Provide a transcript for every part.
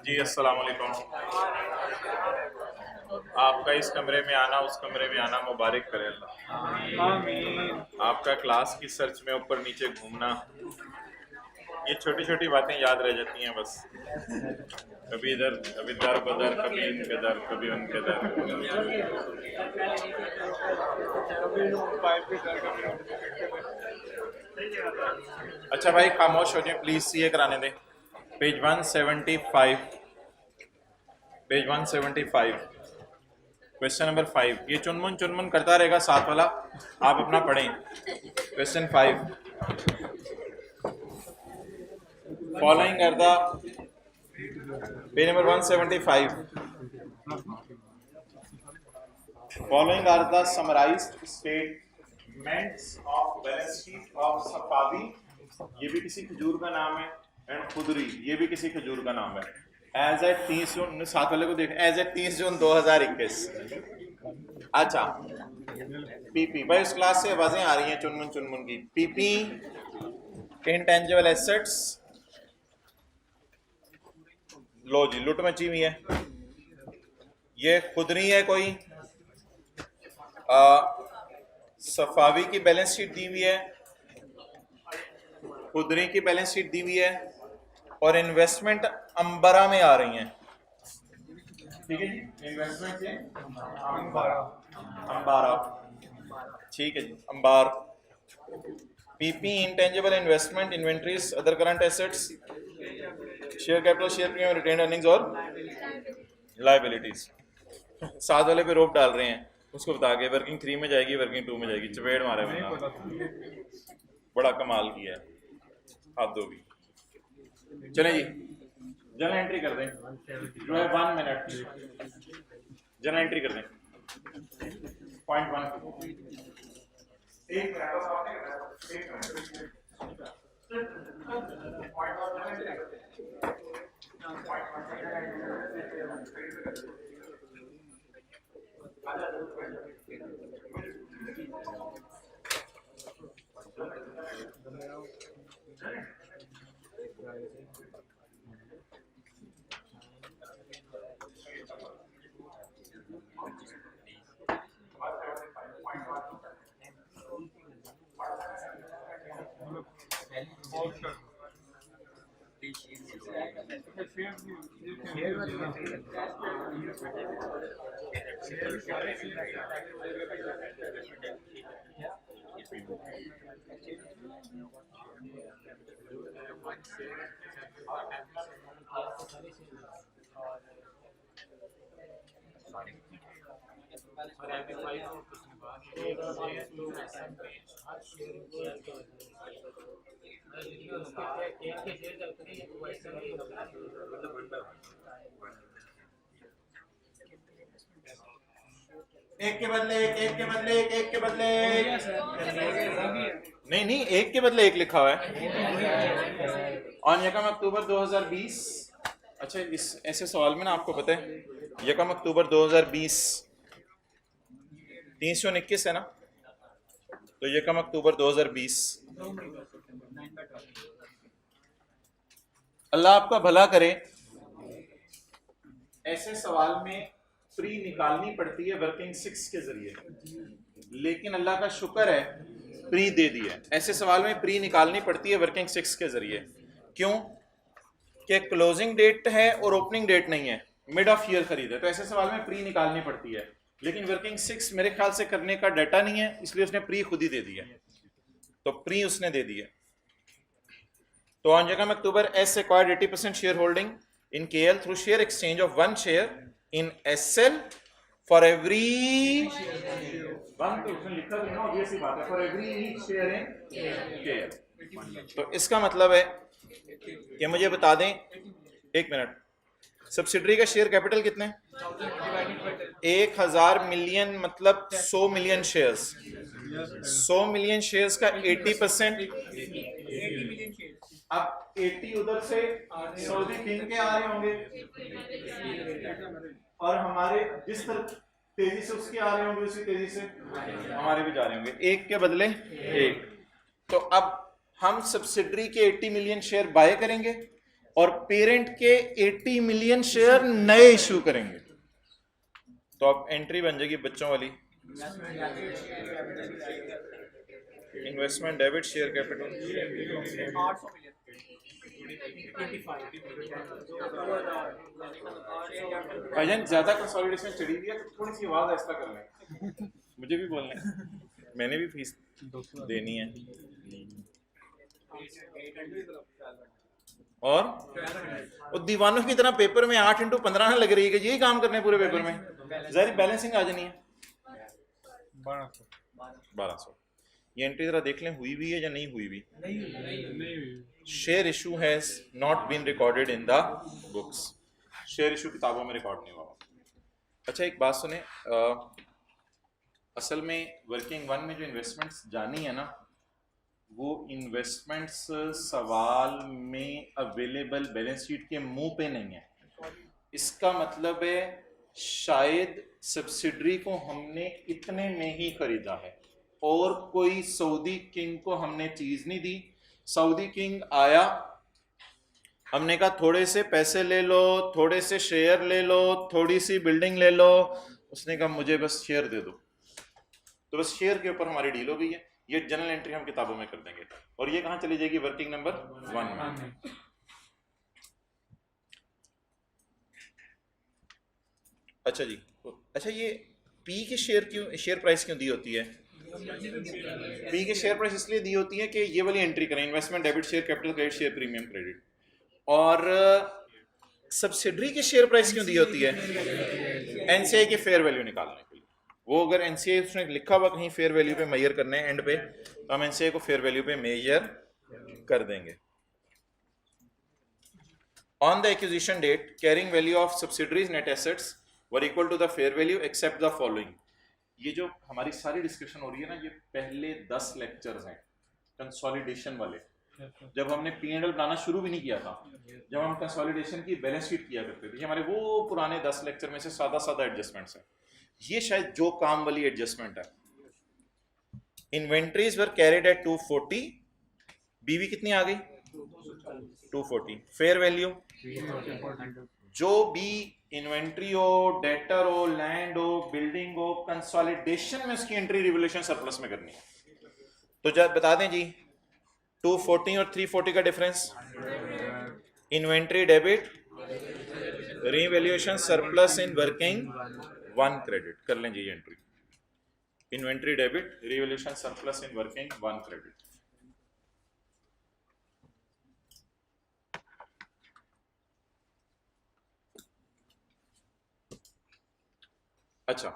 जी अस्सलाम वालेकुम। आपका इस कमरे में आना, उस कमरे में आना मुबारक करे अल्लाह। आमीन। आपका क्लास की सर्च में ऊपर नीचे घूमना, ये छोटी छोटी बातें याद रह जाती हैं बस। कभी इधर, कभी दर बदर, कभी इनके दर, कभी उनके दर। अच्छा भाई खामोश हो जाए प्लीज, सीए कराने दें। Page 175, page 175, question number 5। ये चुनमुन चुनमुन करता रहेगा साथ वाला, आप अपना पढ़ें। Question 5, following are the, page number 175, following are the summarized statements of balance sheet of सफावी, ये भी किसी खजूर का नाम है, एंड खुदरी, ये भी किसी खजूर का नाम है। एज एट 30 जून, साथ वाले को देख, एज एट 30 जून 2021। अच्छा, पीपी भाई उस क्लास से आवाजें आ रही हैं चुनमुन चुनमुन की। पीपी इंटेंजिबल एसेट्स, लो जी लुट मची हुई है। ये खुदरी है कोई, सफावी की बैलेंस शीट दी हुई है, खुदरी की बैलेंस शीट दी हुई है, और इन्वेस्टमेंट अंबरा में आ रही हैं। ठीक है जी, इन्वेस्टमेंट से अंबारा, ठीक है जी, अंबार। PP intangible investment, inventories, other current assets, share capital, share premium, retained earnings और लायबिलिटीज। साथ वाले पे रोप डाल रहे हैं, उसको बता के वर्किंग 3 में जाएगी, वर्किंग 2 में जाएगी, चपेड़ मारे बना, बड़ा कमाल किया है, हाथ दो भी। चले जी जर्नल एंट्री कर दें, जो है 1 मिनट, जर्नल एंट्री कर दें। पॉइंट 1, एक एक के बदले एक, एक के बदले एक, एक के बदले एक। नहीं नहीं, एक के बदले एक लिखा हुआ है। ऑन यकम अक्टूबर 2020, अच्छा इस ऐसे सवाल में ना आपको पता है यकम अक्टूबर 2020 321 है ना, तो यकम अक्टूबर 2020। अल्लाह आपका भला करे, ऐसे सवाल में प्री निकालनी पड़ती है वर्किंग 6 के जरिए, लेकिन अल्लाह का शुक्र है प्री दे दी है। ऐसे सवाल में प्री निकालनी पड़ती है वर्किंग 6 के जरिए, क्यों कि क्लोजिंग डेट है और ओपनिंग डेट नहीं है, मिड ऑफ ईयर खरीद है, तो ऐसे सवाल में प्री निकालनी पड़ती है। लेकिन वर्किंग 6 मेरे ख्याल से करने का डाटा नहीं है, इसलिए उसने प्री खुद ही दे दी है, तो प्री उसने दे दी है। तो ऑन यकम October S acquired 80% share holding in KL through share exchange of 1 share in SL for every for every each share in KL। तो इसका मतलब है कि मुझे बता दें, एक मिनट, सब्सिडरी का शेयर कैपिटल कितने, 1000 मिलियन, मतलब 100 मिलियन शेयर्स। 100 मिलियन शेयर्स का 80%, अब 80 उधर से सऊदी किंग के आ रहे होंगे, और हमारे जिस तरह तेजी से उसके आ रहे होंगे उसी तेजी से हमारे भी जा रहे होंगे, एक के बदले एक। तो अब हम सब्सिडरी के 80 मिलियन शेयर बाय करेंगे और पेरेंट के 80 मिलियन शेयर नए इशू करेंगे। तो अब एंट्री बन जाएगी बच्चों वाली, इन्वेस्टमेंट डेबिट शेयर कैपिटल भाईजान ज्यादा कंसोलिडेशन चढ़ी हुई है तो थोड़ी सी आवाज ऐसा कर लें, मुझे भी बोलना है, मैंने भी फीस देनी है। और दीवानों की तरह पेपर में 8 इंटू 15 ना लग रही है कि यही काम करने पूरे पेपर में, जाहिर बैलेंसिंग आ जानी है 1200। ये एंट्री जरा देख लें हुई भी है या नहीं हुई भी। Share issue has not been recorded in the books, share issue किताबों में रिकॉर्ड नहीं हुआ। अच्छा एक बात सुने, असल में वर्किंग वन में जो इन्वेस्टमेंट्स जानी है ना, वो इन्वेस्टमेंट्स सवाल में अवेलेबल बैलेंस शीट के मुंह पे नहीं है। इसका मतलब है शायद सब्सिडरी को हमने इतने में ही खरीदा है और कोई सऊदी किंग को हमने चीज नहीं दी। सऊदी किंग आया, हमने कहा थोड़े से पैसे ले लो, थोड़े से शेयर ले लो, थोड़ी सी बिल्डिंग ले लो, उसने कहा मुझे बस शेयर दे दो, तो बस शेयर के ऊपर हमारी डील हो गई है। ये जनरल एंट्री हम किताबों में कर देंगे और ये कहां चली जाएगी, वर्किंग नंबर 1 में। अच्छा जी, अच्छा ये पी के शेयर प्राइस क्यों दी होती है? पी के शेयर प्राइस इसलिए दी होती है कि ये वाली एंट्री करें, investment debit share capital credit share premium credit. और सब्सिडरी के शेयर प्राइस क्यों दी होती है? एनसीआई के फेयर वैल्यू निकालने के लिए। वो अगर एनसीआई उसने लिखा हुआ कहीं फेयर वैल्यू पे मेजर करने एंड पे, तो हम एनसीआई को फेयर वैल्यू पे मेजर कर देंगे। On the acquisition date carrying value of subsidiaries net assets were equal to the fair value except the following. ये जो हमारी सारी डिस्कशन हो रही है ना, ये पहले 10 लेक्चर्स हैं कंसोलिडेशन वाले, जब हमने P&L बनाना शुरू भी नहीं किया था, जब हम कंसोलिडेशन की बैलेंस शीट किया करते थे। ये हमारे वो पुराने 10 लेक्चर में से सादा सादा एडजस्टमेंट्स हैं। ये शायद जो काम वाली एडजस्टमेंट है। इन्वेंट्रीज वर कैरिड एट 240, बीवी कितनी आ गई 240। फेयर वैल्यू जो भी इन्वेंट्री हो, डेटर हो, लैंड हो, बिल्डिंग हो, कंसोलिडेशन में उसकी एंट्री रिवोल्यूशन सरप्लस में करनी है। तो जब बता दें जी 240 और 340 का difference, inventory debit revaluation surplus in working 1 credit कर लें जी entry, inventory debit revaluation surplus in working 1 credit. अच्छा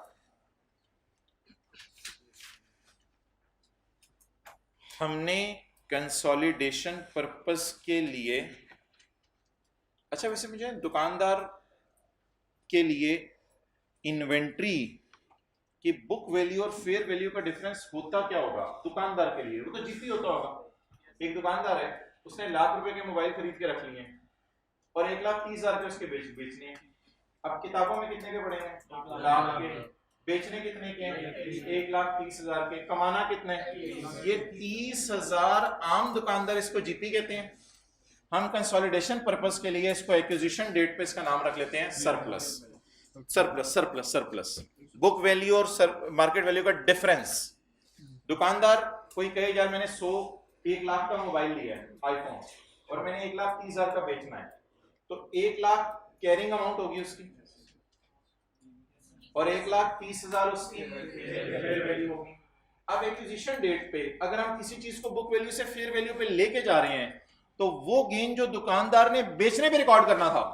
हमने कंसोलिडेशन पर्पस के लिए, अच्छा वैसे मुझे दुकानदार के लिए इन्वेंट्री की बुक वैल्यू और फेयर वैल्यू का डिफरेंस होता क्या होगा? दुकानदार के लिए वो तो जीपी होता होगा। एक दुकानदार है, उसने ₹1,00,000 के मोबाइल खरीद के रख लिए हैं और 1,30,000 के उसके बेचने हैं। अब किताबों में कितने के पड़े हैं? लाख के। बेचने कितने के हैं? 1,30,000 के। कमाना कितने? ये 30,000। आम दुकानदार इसको जीपी कहते हैं। हम कंसोलिडेशन पर्पस के लिए इसको एक्विजिशन डेट पे इसका नाम रख लेते हैं surplus. Surplus surplus surplus book value और मार्केट वैल्यू का डिफरेंस। दुकानदार कोई कहे यार मैंने 1,00,000 का मोबाइल लिया है आईफोन और मैंने 1,30,000 का बेचना है, तो 1,00,000 कैरिंग अमाउंट होगी उसकी और 1,30,000 उसकी फेयर वैल्यू होगी। अब एक्विजिशन डेट पे अगर हम किसी चीज को बुक वैल्यू से फेयर वैल्यू पे लेके जा रहे हैं, तो वो गेन जो दुकानदार ने बेचने पे रिकॉर्ड करना था,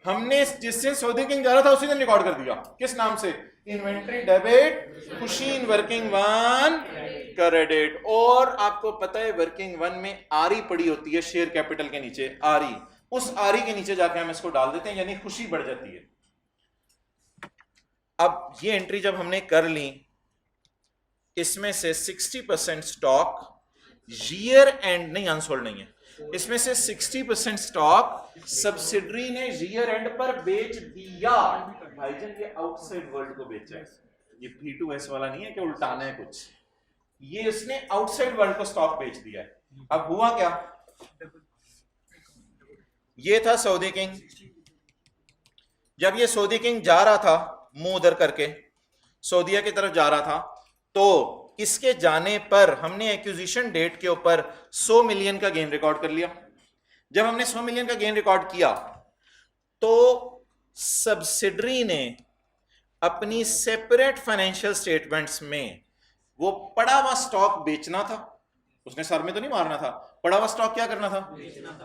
हमने जिस दिन सौदे किंग जा रहा था उसी दिन रिकॉर्ड कर दिया। किस नाम से? इन्वेंट्री डेबिट खुशी इन वर्किंग 1 क्रेडिट। और आपको पता है वर्किंग 1 में आरी पड़ी होती है शेयर कैपिटल के नीचे, आरी, उस आरी के नीचे जाके हम इसको डाल देते हैं, यानी खुशी बढ़ जाती है। अब ये एंट्री जब हमने कर ली, इसमें से 60% स्टॉक ईयर एंड नहीं, अनसोल्ड नहीं है, इसमें से 60% स्टॉक सब्सिडरी ने ईयर एंड पर बेच दिया। भाईजान ये आउटसाइड वर्ल्ड को बेचा है, ये P2S वाला नहीं है कि उल्टाना है कुछ, ये इसने आउटसाइड वर्ल्ड को स्टॉक बेच दिया है। अब हुआ क्या, ये था सऊदी किंग, जब ये सऊदी किंग जा रहा था मुंह उधर करके सऊदीया की तरफ जा रहा था, तो इसके जाने पर हमने एक्विजिशन डेट के ऊपर 100 मिलियन का गेन रिकॉर्ड कर लिया। जब हमने 100 मिलियन का गेन रिकॉर्ड किया तो सब्सिडरी ने अपनी सेपरेट फाइनेंशियल स्टेटमेंट्स में वो पड़ा हुआ स्टॉक बेचना था, उसने सर में तो नहीं मारना था, पड़ा हुआ स्टॉक क्या करना था,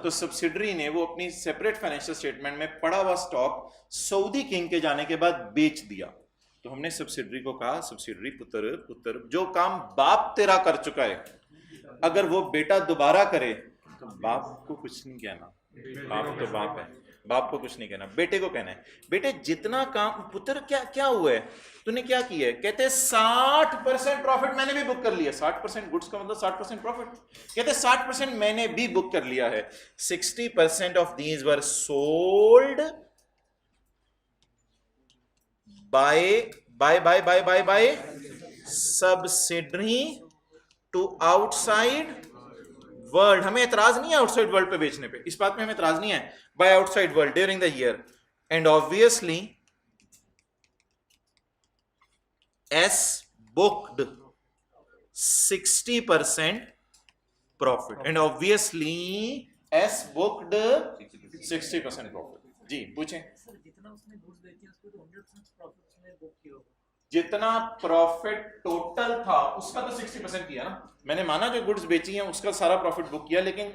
तो सब्सिडरी ने वो अपनी सेपरेट फाइनेंशियल स्टेटमेंट में पड़ा हुआ स्टॉक सऊदी किंग के जाने के बाद बेच दिया। तो हमने सब्सिडरी को कहा, सब्सिडरी पुत्र पुत्र, जो काम बाप तेरा कर चुका है अगर वो बेटा दोबारा करे तो बाप को कुछ नहीं कहना, बाप तो बाप है, बाप को कुछ नहीं कहना, बेटे को कहना है, बेटे जितना काम, पुत्र क्या क्या हुआ है, तूने क्या किया है, कहते 60% प्रॉफिट मैंने भी बुक कर लिया, 60% गुड्स का मतलब 60% प्रॉफिट, कहते 60% मैंने भी बुक कर लिया है, 60% of these were sold by subsidiary to outside world. हमें एतराज नहीं है आउटसाइड वर्ल्ड पे बेचने पे, इस बात में हमें एतराज नहीं है, by outside world during the year, and obviously S booked 60% profit, and obviously S booked 60% profit. जी पूछें। जितना उसने गुड्स बेची उसको तो 100% प्रॉफिट उसने बुक किया होगा, जितना प्रॉफिट टोटल था उसका तो 60% किया ना, मैंने माना जो गुड्स बेची हैं उसका सारा प्रॉफिट बुक किया, लेकिन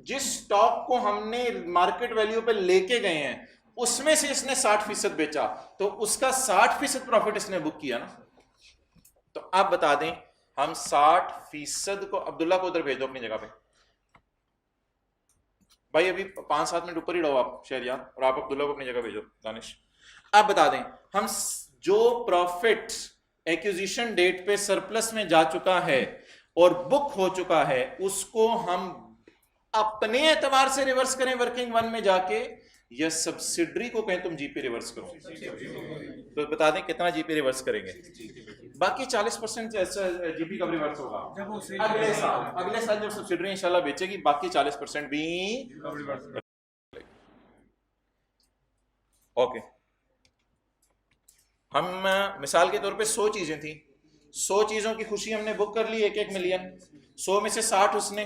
जिस स्टॉक को हमने मार्केट वैल्यू पे लेके गए हैं उसमें से इसने 60% बेचा, तो उसका 60% प्रॉफिट इसने बुक किया ना। तो आप बता दें हम 60% को, अब्दुल्ला को उधर भेज दो अपनी जगह पे भाई, अभी 5-7 मिनट ऊपर ही रहो आप शहरियार, और आप अब्दुल्ला को अपनी जगह भेजो दानिश। आप बता दें हम जो प्रॉफिट एक्विजिशन डेट पे सरप्लस में जा चुका है और बुक हो चुका है उसको हम अपने एतबार से रिवर्स करें वर्किंग वन में जाके, या सब्सिडरी को कहें तुम जीपी रिवर्स करो, तो बता दें कितना जीपी रिवर्स करेंगे। बाकी 40% जीपी कब रिवर्स होगा, अगले साल जब सब्सिडरी इंशाल्लाह बेचेगी बाकी 40% भी ओके। हम मिसाल के तौर पे 100 चीजें थी, 100 चीजों की खुशी हमने बुक कर ली 1-1 मिलियन, 100 में से 60 उसने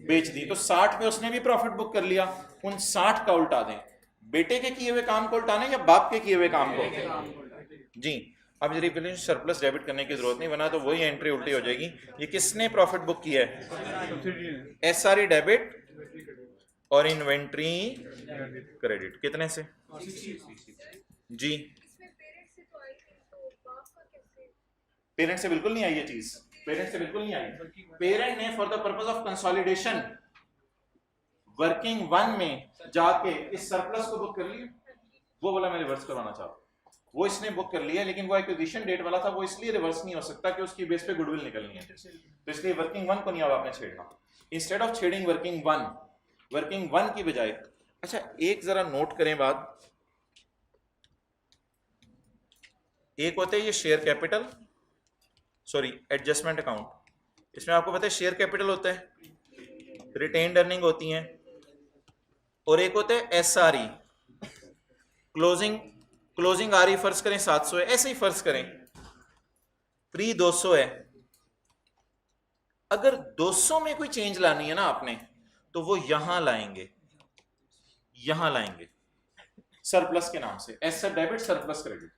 बेच दी, तो 60 पे उसने भी प्रॉफिट बुक कर लिया। उन 60 का उल्टा दें, बेटे के किए हुए काम को उल्टाने या बाप के किए हुए काम को। जी अब रिवैल्यूएशन सरप्लस डेबिट करने की जरूरत नहीं, बना तो वही एंट्री उल्टी हो जाएगी। ये किसने प्रॉफिट बुक किया है, एसआरई डेबिट और इन्वेंट्री क्रेडिट, कितने से जी, पेरेंट से बिल्कुल नहीं आई ये चीज, पेरेंट से बिल्कुल नहीं आई। पेरेंट ने for the purpose of consolidation working one में जाके इस सरप्लस को बुक कर लिया, वो बोला मैं रिवर्स करवाना चाहता हूं, वो इसने बुक कर लिया, लेकिन वो एक्विजिशन डेट वाला था, वो इसलिए रिवर्स नहीं हो सकता कि उसकी बेस पे गुडविल निकलनी है, तो इसलिए वर्किंग वन को नहीं अब आपने छेड़ना। इंस्टेड ऑफ छेडिंग वर्किंग वन की बजाय, अच्छा एक जरा नोट करें बात, एक होते हैं ये share capital, sorry adjustment account, इसमें आपको पता है शेयर कैपिटल होता है, रिटेन्ड अर्निंग होती हैं, और एक होता है एसआरई, क्लोजिंग आरई फर्ज करें 700 है, ऐसे ही फर्ज करें प्री 200 है, अगर 200 में कोई चेंज लानी है ना आपने, तो वो यहां लाएंगे सरप्लस के नाम से, एसेट डेबिट सरप्लस क्रेडिट,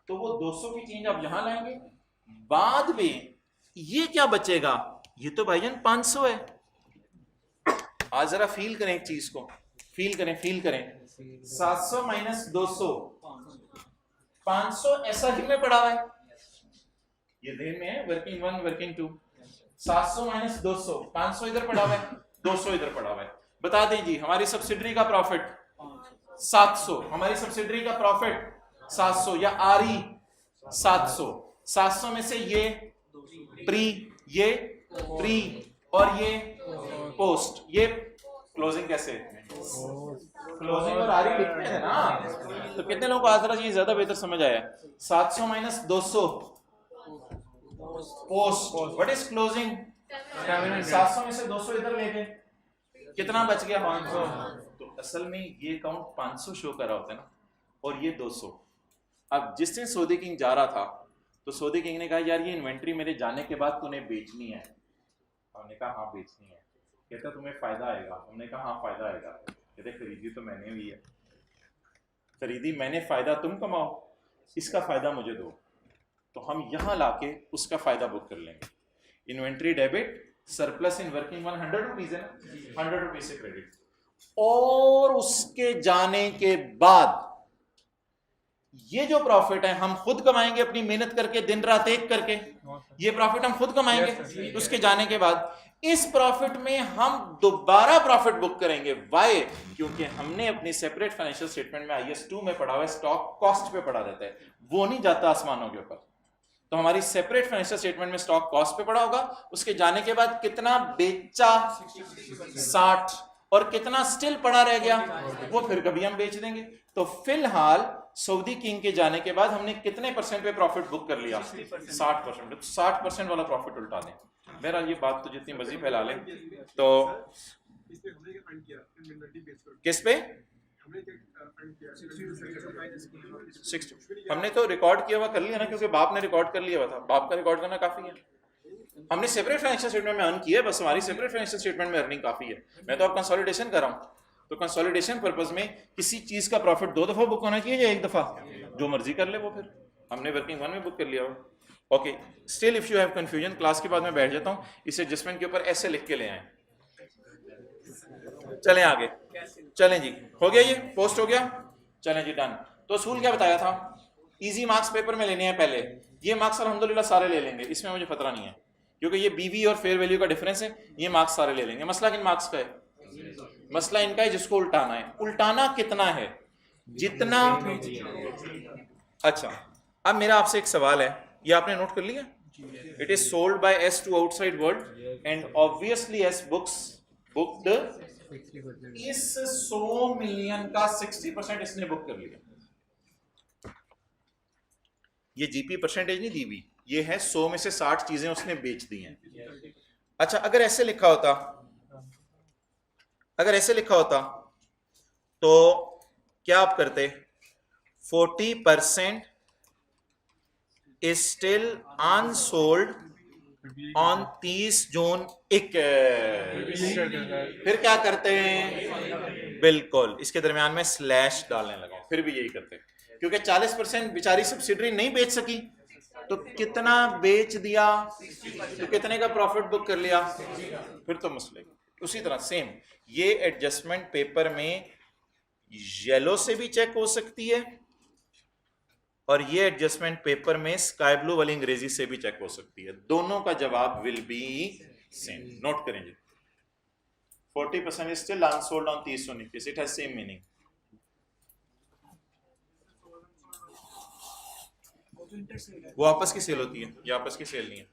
तो वो 200 की चेंज आप यहां लाएंगे, बाद में ये क्या बचेगा, ये तो भाईजान 500 है। आज जरा फील करें एक चीज को, फील करें 700 माइनस 200, 500 ऐसा ही में पड़ा हुआ है, ये देर में है working one working two, 700 minus 200, 500 इधर पड़ा हुआ है, 200 इधर पड़ा हुआ है। बता दें जी हमारी सब्सिडरी का प्रॉफिट 700, हमारी सब्सिडरी का प्रॉफिट 700 या आरई 700 में से ये प्री और ये पोस्ट, ये क्लोजिंग कैसे, क्लोजिंग और आरई लिखते हैं ना, तो कितने लोगों को आज ये ज्यादा बेहतर समझ आया, 700 minus 200 post. What is closing? 700 में से 200 इधर ले गए, कितना बच गया? 500। तो असल में ये अकाउंट 500 शो कर रहा होता है ना, और ये 200। अब जिस दिन सऊदी किंग जा रहा था तो सऊदी किंग ने कहा यार ये इन्वेंट्री मेरे जाने के बाद तूने बेचनी है। हमने कहा हाँ बेचनी है। कहता तुम्हें फायदा आएगा। हमने कहा हाँ फायदा आएगा। कहते खरीदी तो मैंने भी है, खरीदी मैंने, फायदा तुम कमाओ, इसका फायदा मुझे दो। तो हम यहां लाके उसका फायदा बुक कर लेंगे। Inventory debit, surplus in working 100 rupees है ना, 100 रुपीज से क्रेडिट। और उसके जाने के बाद ये जो प्रॉफिट है हम खुद कमाएंगे अपनी मेहनत करके, दिन रात एक करके, ये प्रॉफिट हम खुद कमाएंगे उसके जाने के बाद। इस प्रॉफिट में हम दोबारा प्रॉफिट बुक करेंगे। वाई? क्योंकि हमने अपनी सेपरेट फाइनेंशियल स्टेटमेंट में IAS 2 में पढ़ा हुआ है, स्टॉक कॉस्ट पे पढ़ा रहता है, वो नहीं जाता आसमानों के ऊपर। तो हमारी सेपरेट फाइनेंशियल स्टेटमेंट में स्टॉक कॉस्ट पे पड़ा होगा, उसके जाने के बाद कितना बेचा 60, और कितना स्टिल पड़ा रह गया वो फिर कभी हम बेच देंगे। तो फिलहाल सऊदी किंग के जाने के बाद हमने कितने परसेंट पे प्रॉफिट बुक कर लिया? 60%। 60% वाला प्रॉफिट उल्टा दें। बहरहाल ये बात तो जितनी मर्जी फैला लें। तो किस पे 60 हमने तो रिकॉर्ड किया हुआ कर लिया ना, क्योंकि बाप ने रिकॉर्ड कर लिया हुआ था, बाप का रिकॉर्ड करना काफी है। हमने सेपरेट फाइनेंशियल स्टेटमेंट में अर्न किया है, बस हमारी सेपरेट फाइनेंशियल स्टेटमेंट में अर्निंग काफी है। मैं तो अब कंसोलिडेशन कर रहा हूं, तो कंसोलिडेशन पर्पस में किसी चीज का प्रॉफिट 2 दफा बुक होना चाहिए या 1 दफा? जो मर्जी कर ले वो। फिर हमने वर्किंग 1 में बुक कर लिया हो। Okay, still if you have confusion, class के बाद मैं बैठ जाता हूं, इस एडजस्टमेंट के ऊपर ऐसे लिख के ले आए। चलें आगे, चलें जी, हो गया ये पोस्ट हो गया, चलें जी डन। तो असूल क्या बताया था? इजी मार्क्स पेपर में लेने हैं पहले। ये मार्क्स अल्हम्दुलिल्लाह सारे ले लेंगे, इसमें मुझे खतरा नहीं है, क्योंकि ये बीवी और फेयर वैल्यू का डिफरेंस है। ये मार्क्स सारे ले लेंगे। मसला किन मार्क्स का है? मसला इनका है जिसको उल्टाना है। उल्टाना कितना है? जितना। अच्छा, अब मेरा आपसे एक सवाल है, ये आपने नोट कर लिया? It is sold by S to outside world and obviously S books booked. इस 100 मिलियन का 60% इसने बुक कर लिया। ये जीपी परसेंटेज नहीं दी हुई, ये है 100 में से 60 चीजें उसने बेच दी हैं। अच्छा, अगर ऐसे लिखा होता, अगर ऐसे लिखा होता तो क्या आप करते? 40% is still unsold on 30 जून 21। फिर क्या करते हैं? बिल्कुल इसके दरमियान में स्लैश डालने लगा। फिर भी यही करते, क्योंकि 40% बेचारी सब्सिडरी नहीं बेच सकी, तो कितना बेच दिया तो कितने का प्रॉफिट बुक कर लिया, फिर तो मसले। उसी तरह सेम ये एडजस्टमेंट पेपर में येलो से भी चेक हो सकती है, और ये एडजस्टमेंट पेपर में स्काई ब्लू वाली अंग्रेजी से भी चेक हो सकती है। दोनों का जवाब विल बी सेम। नोट करें जी, 40% is still unsold on 30 June 21। It has same meaning। वो आपस की सेल होती है, ये आपस की सेल नहीं है।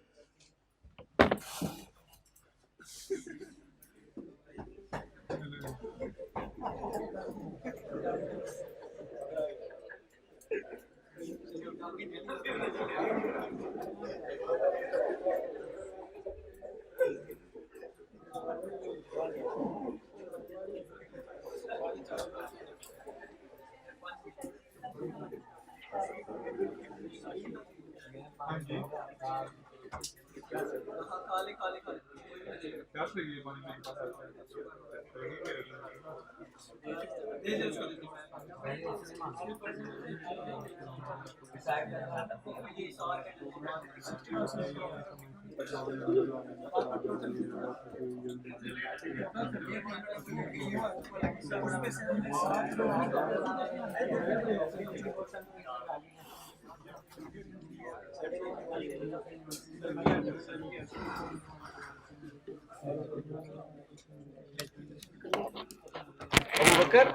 अबू बकर,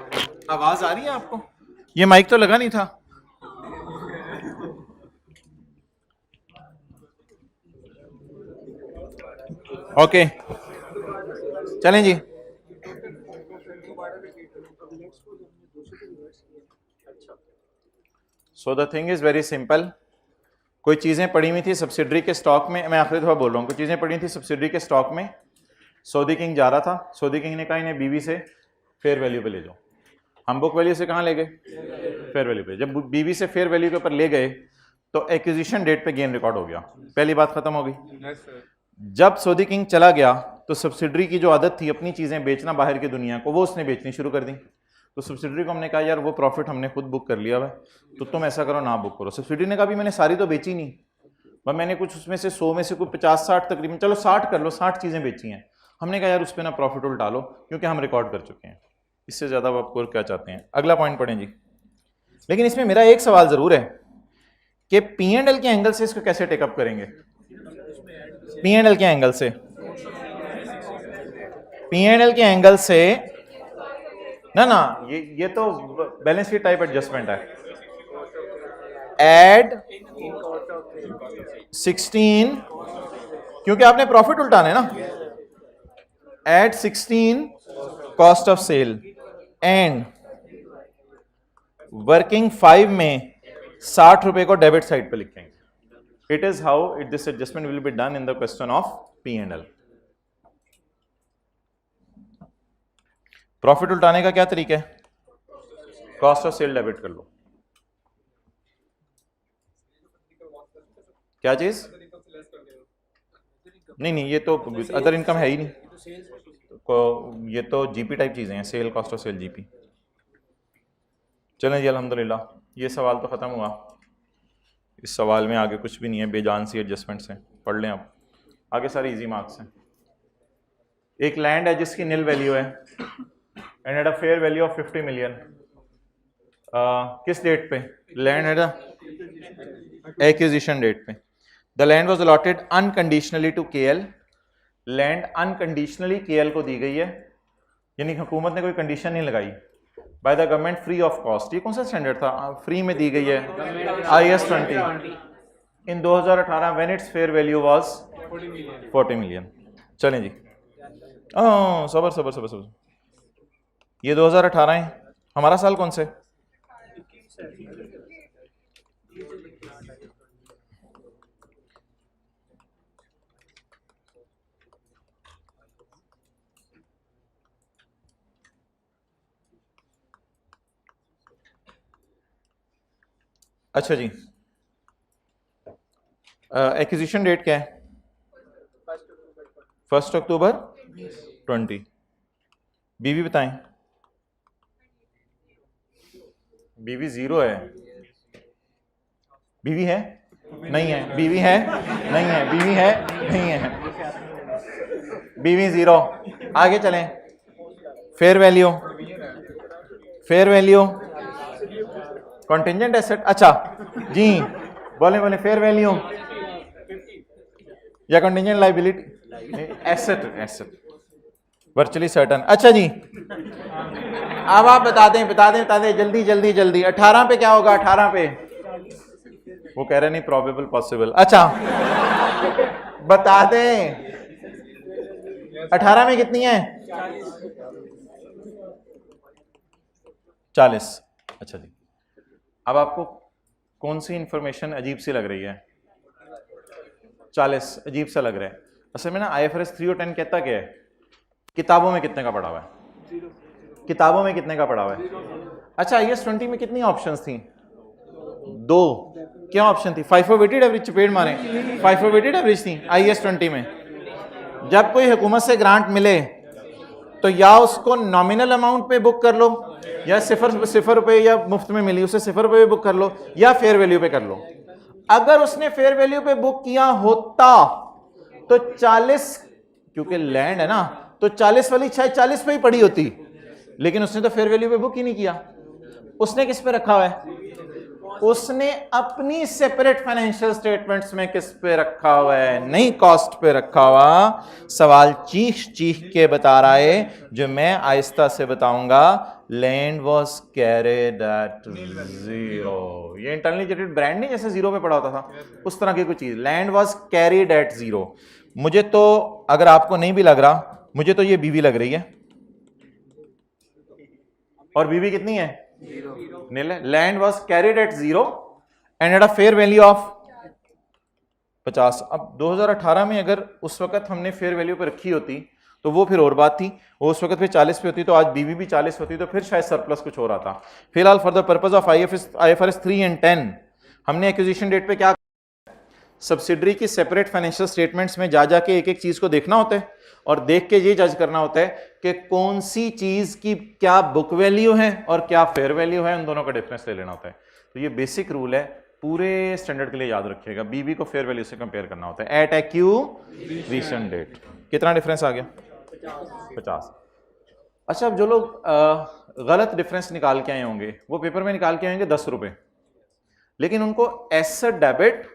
आवाज आ रही है आपको? ये माइक तो लगा नहीं था। ओके, चलें जी। So the thing is very simple. कोई चीज़ें पड़ी हुई थी सब्सिडरी के स्टॉक में, मैं आखिरी दफ़ा बोल रहा हूँ, कोई चीज़ें पड़ी हुई थी सब्सिडरी के स्टॉक में, सऊदी किंग जा रहा था, सऊदी किंग ने कहा इन्हें बीवी से फेयर वैल्यू पे ले जाओ। हम बुक वैल्यू से कहाँ ले गए? फेयर वैल्यू पे। जब बीवी से फेयर वैल्यू के ऊपर ले गए तो एक्विजिशन डेट पे गेन रिकॉर्ड हो गया, पहली बात खत्म हो गई। जब सऊदी किंग चला गया तो सब्सिडरी की जो आदत थी अपनी चीज़ें बेचना बाहर की दुनिया को, वो उसने बेचनी शुरू कर दी। तो सब्सिडरी को हमने कहा यार वो प्रॉफिट हमने खुद बुक कर लिया हुआ, तो तुम ऐसा करो ना बुक करो। सब्सिडरी ने कहा भी मैंने सारी तो बेची नहीं, वह मैंने कुछ उसमें से 100 में से कुछ 50-60 तकरीबन, चलो 60 कर लो, 60 चीज़ें बेची हैं। हमने कहा यार उस पर ना प्रॉफिट उल्टा लो क्योंकि हम रिकॉर्ड कर चुके हैं, इससे ज़्यादा आप और क्या चाहते हैं। अगला पॉइंट पढ़ें जी। लेकिन इसमें मेरा एक सवाल ज़रूर है कि P&L के एंगल से इसको कैसे टेकअप करेंगे? P&L के एंगल से, P&L के एंगल से ना ये तो बैलेंस शीट टाइप एडजस्टमेंट है। एड 16, क्योंकि आपने प्रॉफिट उल्टाना है ना, add 16 cost of sale and working 5 में 60 रुपए को डेबिट साइड पे लिखेंगे। It is how it this adjustment will be done in the question of P&L। Profit उल्टाने का क्या तरीका है? कॉस्ट ऑफ सेल डेबिट कर लो। क्या चीज? नहीं ये तो अदर इनकम है ही नहीं, ये तो जीपी टाइप चीजें हैं, sale cost of sale GP. चलें जी अल्हम्दुलिल्लाह, ये सवाल तो खत्म हुआ। इस सवाल में आगे कुछ भी नहीं है, बेजान सी एडजस्टमेंट्स हैं, पढ़ लें आप, आगे सारे इजी मार्क्स हैं। एक लैंड है जिसकी नील वैल्यू है and at a fair value of 50 million. किस डेट पे? लैंड एट एक्विजिशन डेट पे। The land was allotted unconditionally to KL। Land unconditionally KL को दी गई है, यानी हुकूमत ने कोई कंडीशन नहीं लगाई। By the government free of cost, ये कौन सा स्टैंडर्ड था? फ्री में दी गई है, IAS 20 in 2018 when it's fair value was 40 million. चलें जी, सबर, ये 2018 है, हमारा साल कौन से? अच्छा जी, एक्विजिशन डेट क्या है? 1 अक्टूबर 20। बीवी बताएं। बीवी 0 है। बीवी है? नहीं है। बीवी है? नहीं है। बीवी है? नहीं है। बीवी 0। आगे चलें। Fair value, fair value contingent asset. अच्छा जी, बोले फेयर वैल्यू या contingent liability? Asset virtually certain. अच्छा जी, अब आप बता दें जल्दी। 18 पे क्या होगा? 18 पे वो कह रहे नहीं, प्रोबेबल पॉसिबल। अच्छा बता दें 18 में कितनी है? 40। अच्छा जी, अब आपको कौन सी इंफॉर्मेशन अजीब सी लग रही है? 40 अजीब सा लग रहा है। असल में ना IFRS 3 और 10 कहता क्या है? किताबों में कितने का पड़ा हुआ है? किताबों में कितने का पड़ा हुआ है? अच्छा, IAS 20 में कितनी ऑप्शंस थी? 2। क्या ऑप्शन थी? FIFO वेटेड एवरेज, चपेट मारे, FIFO वेटेड एवरेज थी IAS 20 में। जब कोई हुकूमत से ग्रांट मिले तो या उसको नॉमिनल अमाउंट पे बुक कर लो, या सिफर रुपए, या मुफ्त में मिली उसे 0 रुपए पे बुक कर लो, या फेयर वैल्यू पे कर लो। अगर उसने फेयर वैल्यू पे बुक किया होता तो 40, क्योंकि लैंड है ना, तो 40 वाली शायद 40 पे ही पड़ी होती, लेकिन उसने तो फेयर वैल्यू पे बुक ही नहीं किया। उसने किस पे रखा हुआ है? उसने अपनी सेपरेट फाइनेंशियल स्टेटमेंट्स में किस पे रखा हुआ है? नहीं कॉस्ट पे रखा हुआ। सवाल चीख के बता रहा है, जो मैं आहिस्ता से बताऊंगा। Land was carried at 0। ये इंटरनली जनरेटेड ब्रांड नहीं, जैसे 0 पे पड़ा होता था, उस तरह की कोई चीज। Land was carried at 0। मुझे तो, अगर आपको नहीं भी लग रहा, मुझे तो ये बीवी लग रही है। और बीवी कितनी है? 0। Land was carried at 0 and at a fair value of 50। अब 2018 में अगर उस वक्त हमने फेयर वैल्यू पे रखी होती तो वो फिर और बात थी, वो उस वक्त फिर 40 पे होती तो आज बीवी भी 40 होती, तो फिर शायद सरप्लस कुछ हो रहा था। फिलहाल for the purpose of IFRS 3 and 10 हमने एक्विजिशन डेट पे क्या, सब्सिडरी की सेपरेट फाइनेंशियल स्टेटमेंट्स में जा जाके एक एक चीज को देखना होता है और देख के ये जज करना होता है कि कौन सी चीज की क्या बुक वैल्यू है और क्या फेयर वैल्यू है, उन दोनों का डिफरेंस ले लेना होता है। तो ये बेसिक रूल है, पूरे स्टैंडर्ड के लिए याद रखिएगा। बीबी को फेयर वैल्यू से कंपेयर करना होता है एट एक्विजिशन डेट। कितना डिफरेंस आ गया? 50। अच्छा, अब जो लोग गलत डिफरेंस निकाल के आए होंगे वो पेपर में निकाल के आएंगे 10 रुपए, लेकिन उनको एसेट डेबिट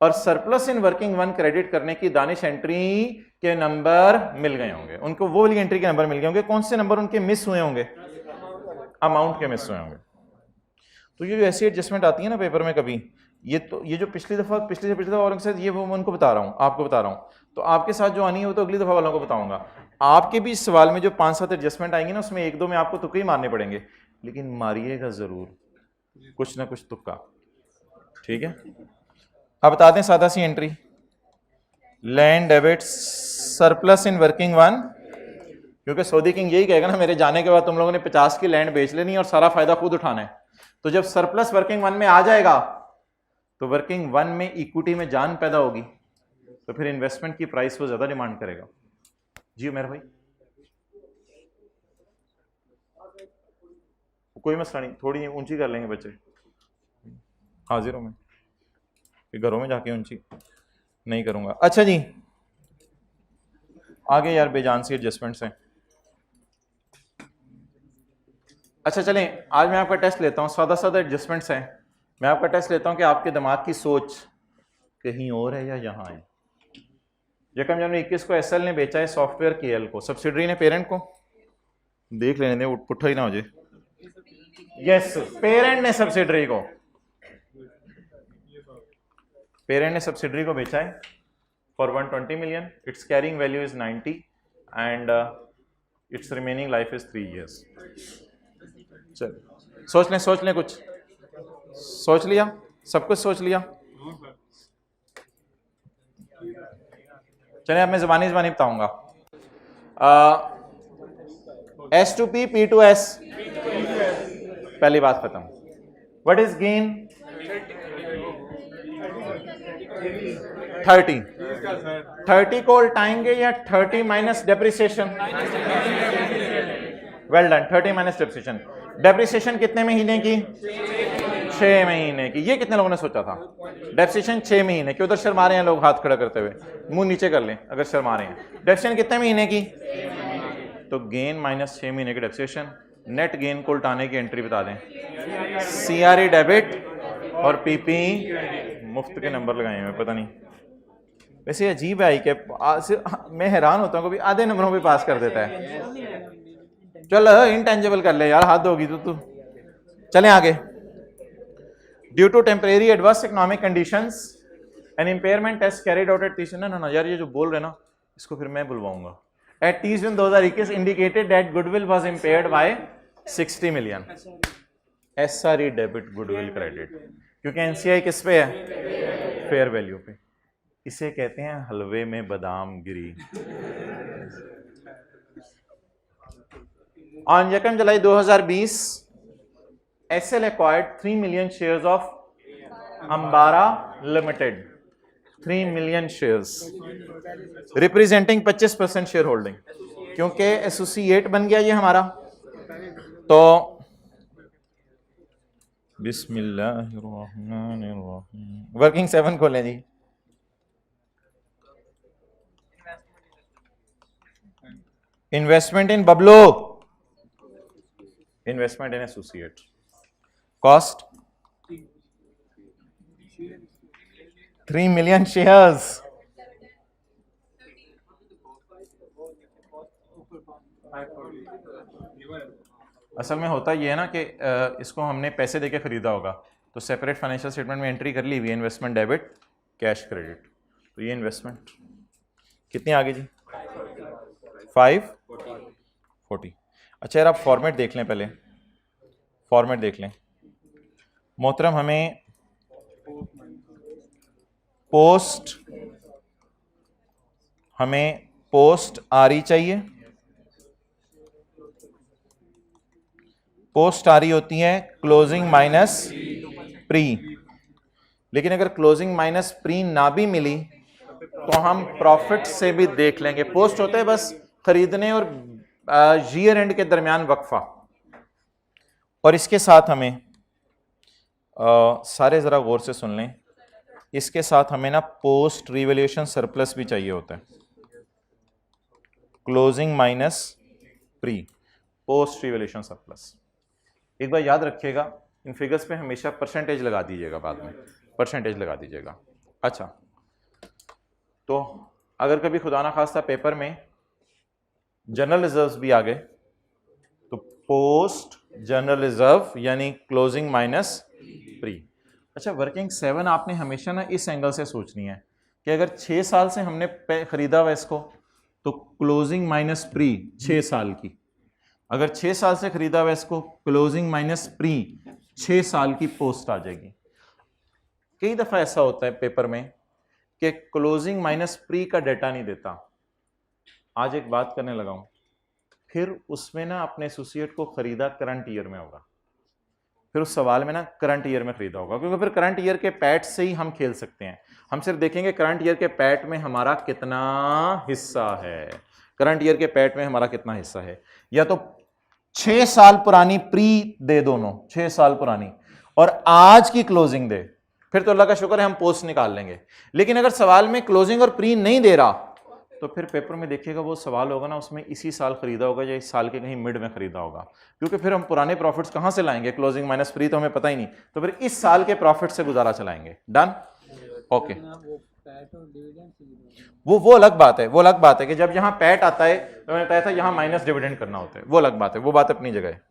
और surplus in working one credit करने की दानिश एंट्री के नंबर मिल गए होंगे, उनको वो वाली एंट्री के नंबर मिल गए होंगे। कौन से नंबर उनके मिस हुए होंगे? अमाउंट के मिस हुए होंगे। तो ये जो ऐसी एडजस्टमेंट आती है ना पेपर में कभी, ये जो पिछली दफा और ये वो मैं उनको बता रहा हूँ, आपको बता रहा हूँ, तो आपके साथ जो आनी है वो तो अगली दफा वालों को बताऊंगा। आपके भी सवाल में जो 5-7 एडजस्टमेंट आएंगी ना, उसमें 1-2 में आपको तुक्के ही मारने पड़ेंगे, लेकिन मारिएगा जरूर कुछ ना कुछ तुक्का, ठीक है। अब बता दें सादा सी entry, land debit surplus in working one, क्योंकि सऊदी किंग यही कहेगा ना मेरे जाने के बाद तुम लोगों ने 50 की लैंड बेच लेनी और सारा फायदा खुद उठाना है। तो जब सरप्लस वर्किंग वन में आ जाएगा तो वर्किंग वन में इक्विटी में जान पैदा होगी, तो फिर इन्वेस्टमेंट की प्राइस वो ज्यादा डिमांड करेगा। जी उमेर भाई, कोई मसला नहीं, थोड़ी ऊंची कर लेंगे बच्चे, हाजिरों में, घरों में जाके ऊंची नहीं करूंगा। अच्छा जी, आगे यार बेजान सी एडजस्टमेंट्स हैं। अच्छा चलें, आज मैं आपका टेस्ट लेता हूँ, सादा सादा एडजस्टमेंट्स हैं। मैं आपका टेस्ट लेता हूँ कि आपके दिमाग की सोच कहीं और है या यहाँ है। यकम जनवरी 21 को एसएल ने बेचा है सॉफ्टवेयर केएल को, सब्सिडरी ने पेरेंट को, देख लेने दे पुट्ठा ही ना हो जाए। यस, पेरेंट ने सब्सिडरी को, पेरेंट ने सब्सिडरी को बेचा है for 120 million, it's carrying value is 90 and it's remaining life is 3 years। चल सोच लें कुछ, सोच लिया, सब कुछ सोच लिया। चलिए अब मैं ज़बानी बताऊंगा। S2P P2S, पहली बात खत्म। What is gain? 30 को उल्टाएंगे या 30 minus depreciation? Well done, 30 minus depreciation. Depreciation कितने महीने की? 6 महीने की। ये कितने लोगों ने सोचा था? डेप्रिसिएशन 6 महीने की। उधर शर्मा रहे हैं लोग हाथ खड़ा करते हुए, मुंह नीचे कर लें अगर शर्मा रहे हैं। डेप्रिसिएशन कितने महीने की? तो गेन माइनस 6 महीने की डेप्रिसिएशन। नेट गेन को उल्टाने की एंट्री बता दें। CRE डेबिट और PP मुफ्त के नंबर लगाए हुए, पता नहीं वैसे अजीब है कि मैं हैरान होता हूँ कभी आधे नंबरों पे पास कर देता है। चल इनटेंजिबल कर ले यार, हाथ होगी तो तू। चलें आगे। Due to temporary adverse economic conditions an impairment test carried out at 30 ना यार, ये जो बोल रहे ना इसको फिर मैं बुलवाऊंगा। At 30 June 2021 indicated that goodwill was impaired by 60 million. SRE debit goodwill credit, क्योंकि NCI किस पे है? फेयर वैल्यू पे। इसे कहते हैं हलवे में बादाम गिरी। On 2 July 2020 SL acquired 3 million shares of Ambara Limited, 3 million shares representing 25% share holding. क्योंकि एसोसिएट बन गया ये हमारा, तो बिस्मिल्लाहिर्रहमानिर्रहीम वर्किंग 7 खोलें जी। इन्वेस्टमेंट इन बबलो, investment in associate, cost 3 million shares. असल में होता ये है ना कि इसको हमने पैसे देके खरीदा होगा, तो सेपरेट फाइनेंशियल स्टेटमेंट में एंट्री कर ली हुई है इन्वेस्टमेंट डेबिट कैश क्रेडिट। तो ये इन्वेस्टमेंट कितनी आगे जी? 540। अच्छा यार आप फॉर्मेट देख लें, पहले फॉर्मेट देख लें मोहतरम। हमें पोस्ट, हमें पोस्ट आरी चाहिए। पोस्ट आरी होती है क्लोजिंग माइनस प्री, लेकिन अगर क्लोजिंग माइनस प्री ना भी मिली तो हम प्रॉफिट से भी देख लेंगे। पोस्ट होता है बस खरीदने और ईयर एंड के दरमियान वक्फा। और इसके साथ हमें सारे जरा गौर से सुन लें, इसके साथ हमें ना पोस्ट रिवैल्यूएशन सरप्लस भी चाहिए होता है। Closing minus pre, post revaluation surplus. एक बार याद रखिएगा, इन फिगर्स पे हमेशा परसेंटेज लगा दीजिएगा, बाद में परसेंटेज लगा दीजिएगा। अच्छा, तो अगर कभी खुदा ना खास्ता पेपर में जनरल रिजर्व्स भी आ गए तो पोस्ट जनरल रिजर्व यानी क्लोजिंग माइनस प्री। अच्छा, वर्किंग 7 आपने हमेशा ना इस एंगल से सोचनी है कि अगर 6 साल से हमने खरीदा हुआ इसको तो क्लोजिंग माइनस प्री 6 साल की, अगर 6 साल से खरीदा हुआ इसको क्लोजिंग माइनस प्री 6 साल की पोस्ट आ जाएगी। कई दफा ऐसा होता है पेपर में कि क्लोजिंग माइनस प्री का डेटा नहीं देता। आज एक बात करने लगा हूं, फिर उसमें ना अपने एसोसिएट को खरीदा करंट ईयर में होगा, फिर उस सवाल में ना करंट ईयर में खरीदा होगा, क्योंकि फिर करंट ईयर के पैट से ही हम खेल सकते हैं। हम सिर्फ देखेंगे करंट ईयर के पैट में हमारा कितना हिस्सा है, करंट ईयर के पैट में हमारा कितना हिस्सा है। या तो 6 साल पुरानी प्री दे, दोनों 6 साल पुरानी, और आज की क्लोजिंग दे, फिर तो अल्लाह का शुक्र है हम पोस्ट निकाल लेंगे। लेकिन अगर सवाल में क्लोजिंग और प्री नहीं दे रहा तो फिर पेपर में देखिएगा वो सवाल होगा ना, उसमें इसी साल खरीदा होगा या इस साल के कहीं मिड में खरीदा होगा, क्योंकि फिर हम पुराने प्रॉफिट्स कहां से लाएंगे, क्लोजिंग माइनस प्री तो हमें पता ही नहीं, तो फिर इस साल के प्रॉफिट से गुजारा चलाएंगे। Done, okay. वो अलग बात है, वो अलग बात है कि जब यहां पैट आता है तो मैंने बताया था यहां माइनस डिविडेंड करना होता है, वो अलग बात है, वो बात अपनी जगह है।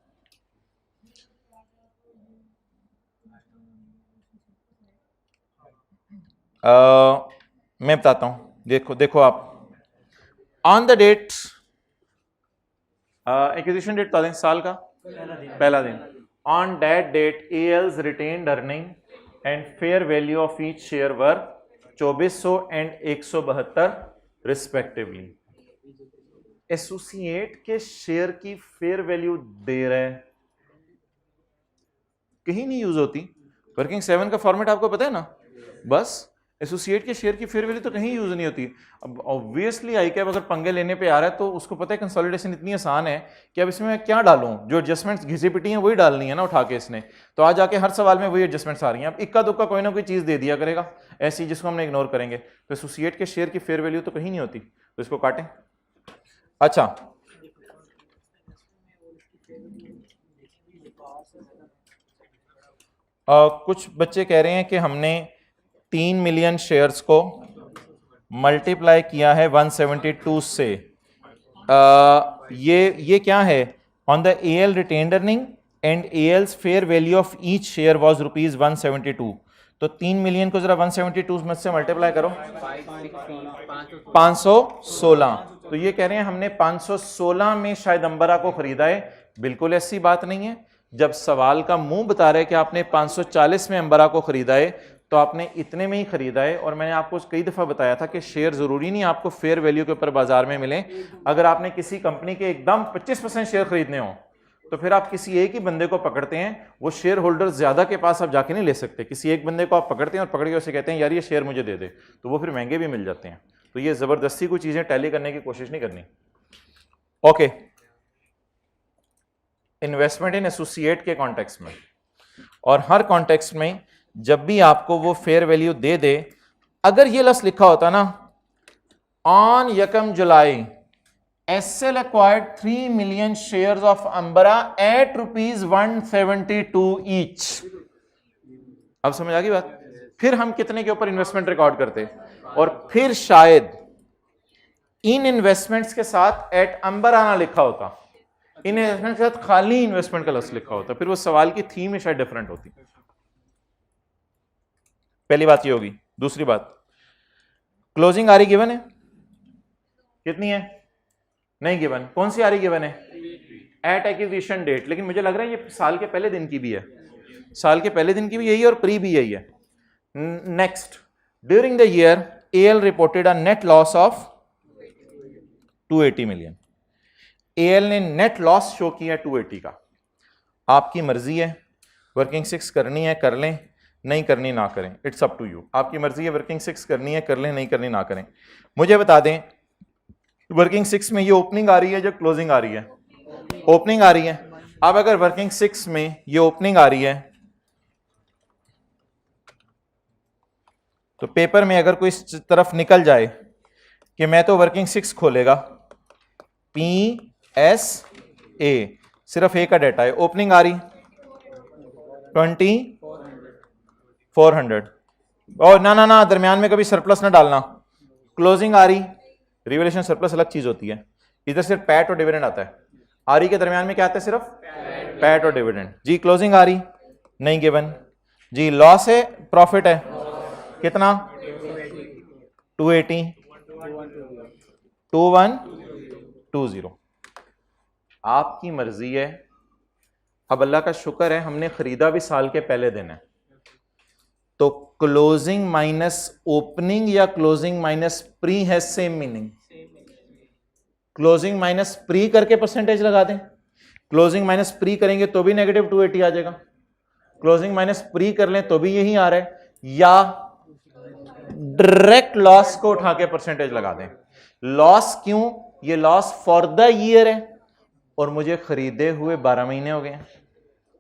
मैं बताता हूं, देखो आप on the date, acquisition date बता दें, साल का पहला दिन। On that date L's retained earning and fair value of each share were 2400 and 172 respectively. Associate के शेयर की फेयर वैल्यू दे रहे हैं, कहीं नहीं यूज होती। वर्किंग 7 का फॉर्मेट आपको पता है ना, बस एसोसिएट के शेयर की फेयर वैल्यू तो कहीं यूज नहीं होती। अब ऑब्वियसली आई कैप अगर पंगे लेने पे आ रहा है तो उसको पता है कंसोलिडेशन इतनी आसान है कि अब इसमें मैं क्या डालूं, जो एडजस्टमेंट्स घिसी पिटी हैं वही डालनी है ना उठा के इसने, तो आज आके हर सवाल में वही एडजस्टमेंट्स आ रही हैं। अब इक्का दुक्का कोई ना कोई चीज दे दिया करेगा ऐसी जिसको हमने इग्नोर करेंगे, तो एसोसिएट के शेयर की फेयर वैल्यू तो कहीं नहीं होती, तो इसको काटें। अच्छा, कुछ बच्चे कह रहे हैं कि हमने 3 मिलियन शेयर्स को मल्टीप्लाई किया है 172 से। ये क्या है, on the AL retained earning and AL's fair value of each share was ₹172। तो 3 मिलियन को जरा 172 में से मल्टीप्लाई करो, 516। तो ये कह रहे हैं हमने 516 में शायद अंबरा को खरीदा है। बिल्कुल ऐसी बात नहीं है। जब सवाल का मुंह बता रहे कि आपने 540 में अंबरा को खरीदा है तो आपने इतने में ही खरीदा है। और मैंने आपको कई दफा बताया था कि शेयर जरूरी नहीं आपको फेयर वैल्यू के ऊपर बाजार में मिले। अगर आपने किसी कंपनी के एकदम 25% शेयर खरीदने हो तो फिर आप किसी एक ही बंदे को पकड़ते हैं, वो शेयर होल्डर ज्यादा के पास आप जाके नहीं ले सकते, किसी एक बंदे को आप पकड़ते हैं और पकड़ के उसे कहते हैं यार ये शेयर मुझे दे दे, तो वो फिर महंगे भी मिल जाते हैं। तो ये जबरदस्ती कोई चीजें टैली करने की कोशिश नहीं करनी। ओके, इन्वेस्टमेंट इन एसोसिएट के कॉन्टेक्स्ट में और हर कॉन्टेक्स्ट में जब भी आपको वो फेयर वैल्यू दे दे, अगर ये लफ्ज लिखा होता ना on 1 July SL acquired 3 million shares of अंबरा एट ₹172 ईच, अब समझ आ गई बात। फिर हम कितने के ऊपर इन्वेस्टमेंट रिकॉर्ड करते, और फिर शायद इन इन्वेस्टमेंट्स के साथ एट अंबरा ना लिखा होता, इन इन्वेस्टमेंट के साथ खाली इन्वेस्टमेंट का लफ्ज लिखा होता, फिर वो सवाल की थीम ही शायद डिफरेंट होती। पहली बात ये होगी। दूसरी बात, क्लोजिंग आरी गिवन है, कितनी है, नहीं गिवन। कौन सी आरी गिवन है, एट एक्विजिशन डेट, लेकिन मुझे लग रहा है ये साल के पहले दिन की भी है, साल के पहले दिन की भी यही है और प्री भी यही है। Next, during the year AL reported a net loss of 280 million. AL ने नेट लॉस शो किया 280 का। आपकी मर्जी है, वर्किंग 6 करनी है कर लें, नहीं करनी ना करें, इट्स अप टू यू। आपकी मर्जी है, वर्किंग 6 करनी है कर लें, नहीं करनी ना करें। मुझे बता दें वर्किंग 6 में ये ओपनिंग आ रही है जो क्लोजिंग आ रही है? ओपनिंग आ रही है। अब अगर वर्किंग 6 में ये ओपनिंग आ रही है तो पेपर में अगर कोई इस तरफ निकल जाए कि मैं तो वर्किंग 6 खोलेगा, PSA सिर्फ ए का डेटा है, ओपनिंग आ रही 2400 और ना दरमियान में कभी सरप्लस ना डालना, क्लोजिंग आ रही, रिवैल्यूएशन सरप्लस अलग चीज होती है, इधर सिर्फ पैट और डिविडेंड आता है। आरी के दरमियान में क्या आता है? सिर्फ पैट और डिविडेंड। जी क्लोजिंग आ रही नहीं गिवन। जी लॉस है प्रॉफिट है कितना? 280 2120। आपकी मर्जी है। अब अल्लाह का शुक्र है हमने खरीदा भी साल के पहले दिन है, तो क्लोजिंग माइनस ओपनिंग या क्लोजिंग माइनस प्री है same meaning. Closing minus pre करके परसेंटेज लगा दें, क्लोजिंग माइनस प्री करेंगे तो भी नेगेटिव 280 आ जाएगा, क्लोजिंग माइनस प्री कर लें तो भी यही आ रहा है, या डायरेक्ट लॉस को उठा के परसेंटेज लगा दें। लॉस क्यों? ये लॉस फॉर द ईयर है और मुझे खरीदे हुए 12 महीने हो गए हैं,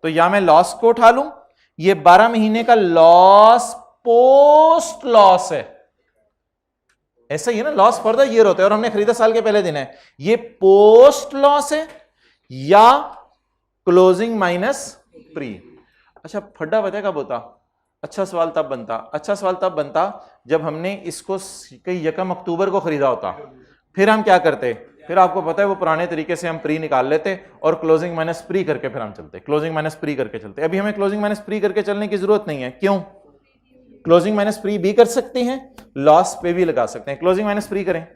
तो या मैं लॉस को उठा लूं, ये 12 महीने का लॉस पोस्ट लॉस है। ऐसा ही है ना, लॉस फॉर द ईयर होता है और हमने खरीदा साल के पहले दिन है, ये पोस्ट लॉस है या क्लोजिंग माइनस प्री। अच्छा फड्डा पता है कब होता? अच्छा सवाल तब बनता जब हमने इसको कई 1 अक्टूबर को खरीदा होता, फिर हम क्या करते? फिर आपको पता है वो पुराने तरीके से हम प्री निकाल लेते और क्लोजिंग माइनस प्री करके फिर हम चलते, क्लोजिंग माइनस प्री करके चलते। अभी हमें क्लोजिंग माइनस प्री करके चलने की जरूरत नहीं है। क्यों? क्लोजिंग माइनस प्री भी कर सकते हैं, लॉस पे भी लगा सकते हैं। क्लोजिंग माइनस प्री करें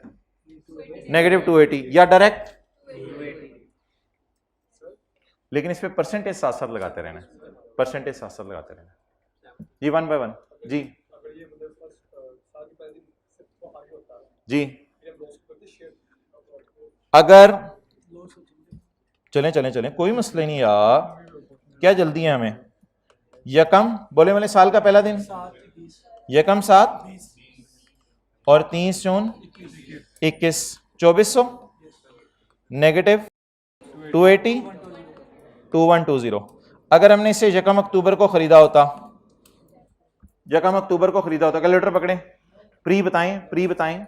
नेगेटिव 280 या डायरेक्ट, लेकिन इस पे परसेंटेज साथ साथ लगाते रहना, परसेंटेज साथ साथ लगाते रहना जी, 1 बाय 1 जी जी। अगर चलें कोई मसला नहीं यार, क्या जल्दी है हमें? यकम बोले वाले साल का पहला दिन, यकम 7 और 30 जून 21 2400 नेगेटिव 280 2120। अगर हमने इसे यकम अक्टूबर को खरीदा होता, कैलकुलेटर पकड़े, प्री बताएं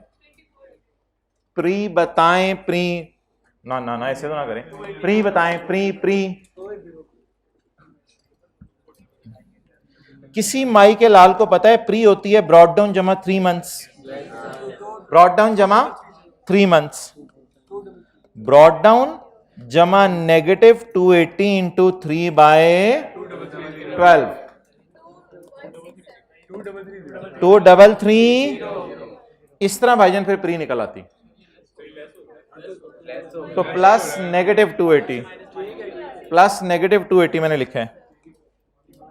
ना ऐसे तो ना करें, प्री बताएं प्री किसी माई के लाल को पता है प्री होती है ब्रॉड डाउन जमा 3 मंथ्स, ब्रॉड डाउन जमा 3 मंथ्स, ब्रॉड डाउन जमा नेगेटिव 280 इंटू 3 बाय 12 233। इस तरह भाईजान फिर प्री निकल आती, तो प्लस नेगेटिव 280 मैंने लिखा है,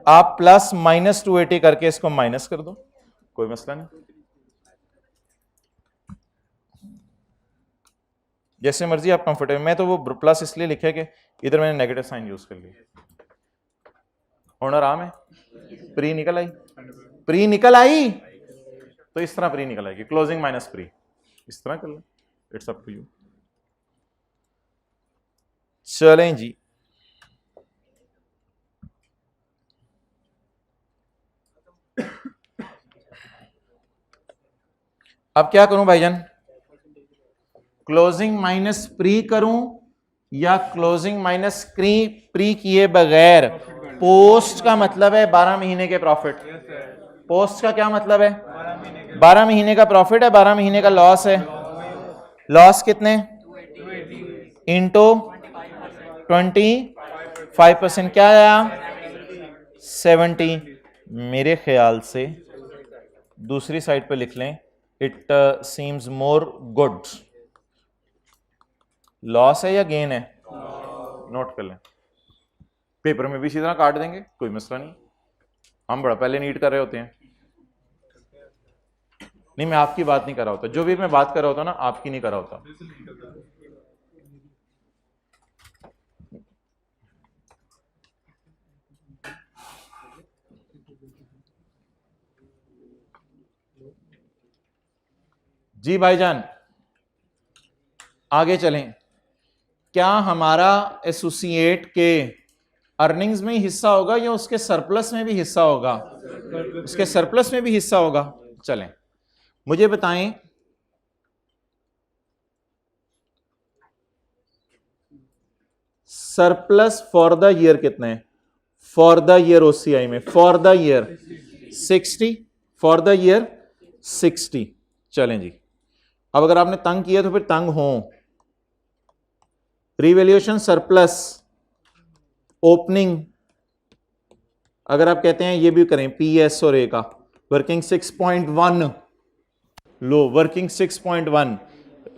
आप प्लस माइनस 280 करके इसको माइनस कर दो, कोई मसला नहीं, जैसे मर्जी आप कंफर्टेबल। मैं तो वो प्लस इसलिए लिखा है कि इधर मैंने नेगेटिव साइन यूज कर लिया। और आराम है, प्री निकल आई तो इस तरह प्री निकल आएगी, क्लोजिंग माइनस प्री, इस तरह कर लो, इट्स अप टू यू। चलें जी, अब क्या करूं भाईजान? क्लोजिंग माइनस प्री करूं या क्लोजिंग माइनस प्री किए बगैर? पोस्ट का मतलब है 12 महीने के प्रॉफिट, पोस्ट का क्या मतलब है? 12 महीने का प्रॉफिट है, 12 महीने का लॉस है। लॉस कितने? इंटू 25%, क्या आया? 70। मेरे ख्याल से दूसरी साइड पे लिख लें, it seems more good. Loss है या गेन है? नोट कर लें, पेपर में भी इसी तरह काट देंगे, कोई मसला नहीं, हम बड़ा पहले नीट कर रहे होते हैं। नहीं, मैं आपकी बात नहीं कर रहा होता, जो भी मैं बात कर रहा होता ना, आपकी नहीं कर रहा होता। जी भाईजान, आगे चलें। क्या हमारा एसोसिएट के अर्निंग्स में ही हिस्सा होगा या उसके सरप्लस में भी हिस्सा होगा? उसके सरप्लस में भी हिस्सा होगा। चलें, मुझे बताएं, सरप्लस फॉर द ईयर कितने हैं? फॉर द ईयर ओसीआई में, for the year 60, for the year 60। चलें जी, अब अगर आपने तंग किया तो फिर तंग हो। रिवैल्यूएशन सरप्लस ओपनिंग, अगर आप कहते हैं ये भी करें पीएस और ए का, वर्किंग 6.1 लो, वर्किंग 6.1,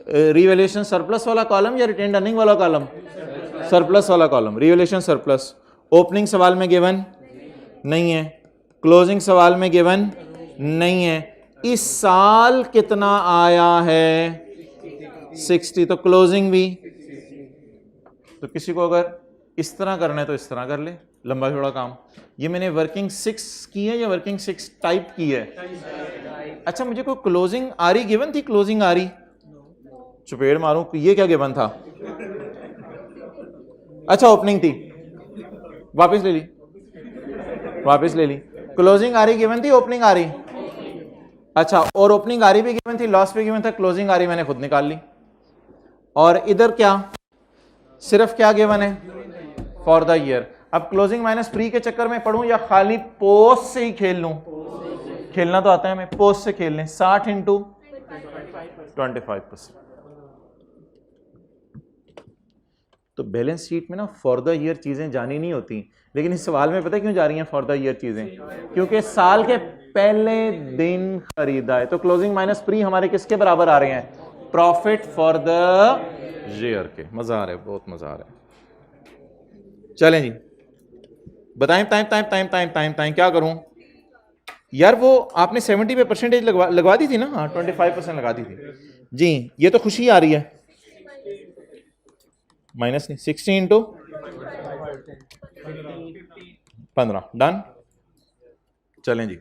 रिवैल्यूएशन सरप्लस वाला कॉलम या रिटेन्ड अर्निंग वाला कॉलम? सरप्लस वाला कॉलम, रिवैल्यूएशन सरप्लस। ओपनिंग सवाल में गिवन नहीं है, क्लोजिंग सवाल में गिवन नहीं है। इस साल कितना आया है? 60, तो क्लोजिंग भी। तो किसी को अगर इस तरह करना है तो इस तरह कर ले, लंबा चौड़ा काम। ये मैंने वर्किंग 6 की है या वर्किंग 6 टाइप की है? अच्छा, मुझे कोई क्लोजिंग आरी गिवन थी? क्लोजिंग आरी चुपेड़ मारूं, ये क्या गिवन था? अच्छा, ओपनिंग थी, वापस ले ली, वापस ले ली। क्लोजिंग आरी गिवन थी, ओपनिंग आरी? अच्छा, और ओपनिंग आरी भी गिवन थी, लॉस भी गिवन था, क्लोजिंग आरी मैंने खुद निकाल ली। और इधर क्या, सिर्फ क्या गिवन है? For the year. अब क्लोजिंग माइनस प्री के चक्कर में पढ़ूं या खाली पोस्ट से ही खेल लूं? खेलना तो आता है, मैं पोस्ट से खेल लें। 60 इंटू 25%। तो बैलेंस शीट में ना फॉर द ईयर चीजें जानी नहीं होती, लेकिन इस सवाल में पता है क्यों जा रही हैं फॉर द ईयर चीजें? क्योंकि साल के पहले दिन खरीदा है। तो क्लोजिंग माइनस प्री हमारे किसके बराबर आ रहे हैं? प्रॉफिट फॉर द ईयर के। मजा आ रहा है, बहुत मजा आ रहा है। चलें जी, बताएं time time time time time time क्या करूं यार? वो आपने 70 पे परसेंटेज लगवा दी थी ना? हाँ, 25% लगा दी थी जी। ये तो खुशी आ रही है, माइनस नहीं, 60 इंटू 15, डन। चलें जी,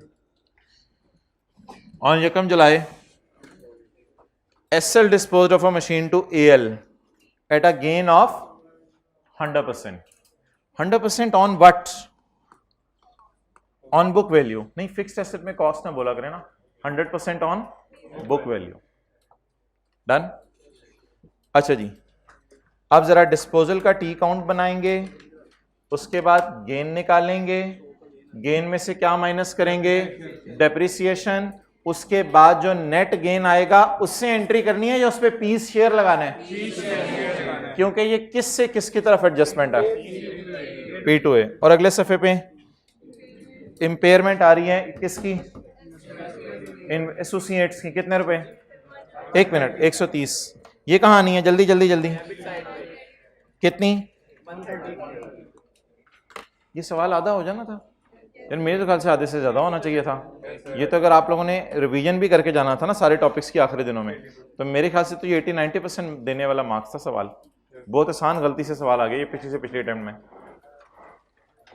ऑन यकम July SL disposed of a machine to AL at a gain of 100%। 100% on what? On book value. नहीं, फिक्स्ड एसेट में कॉस्ट ना बोला करें ना, 100% ऑन बुक वैल्यू। डन। अच्छा जी, अब जरा डिस्पोजल का टी काउंट बनाएंगे, उसके बाद गेन निकालेंगे, गेन में से क्या माइनस करेंगे? डेप्रिसिएशन। उसके बाद जो नेट गेन आएगा उससे एंट्री करनी है या उस पे पीस शेयर लगाना है? क्योंकि ये किस से किसकी तरफ एडजस्टमेंट है? P2A। और अगले सफे पे इंपेयरमेंट आ रही है किसकी? एसोसिएट्स की। कितने रुपए? 1 मिनट, 130। ये कहां आनी है? जल्दी जल्दी जल्दी। कितनी? ये सवाल आधा हो जाना था यार, मेरे तो ख्याल से आधे से ज्यादा होना चाहिए था। ये तो अगर आप लोगों ने रिवीजन भी करके जाना था ना सारे टॉपिक्स के आखिरी दिनों में, तो मेरे ख्याल से तो ये 80-90% देने वाला मार्क्स था सवाल। बहुत आसान गलती से सवाल आ गया ये पिछले से पिछले अटेम्प्ट में।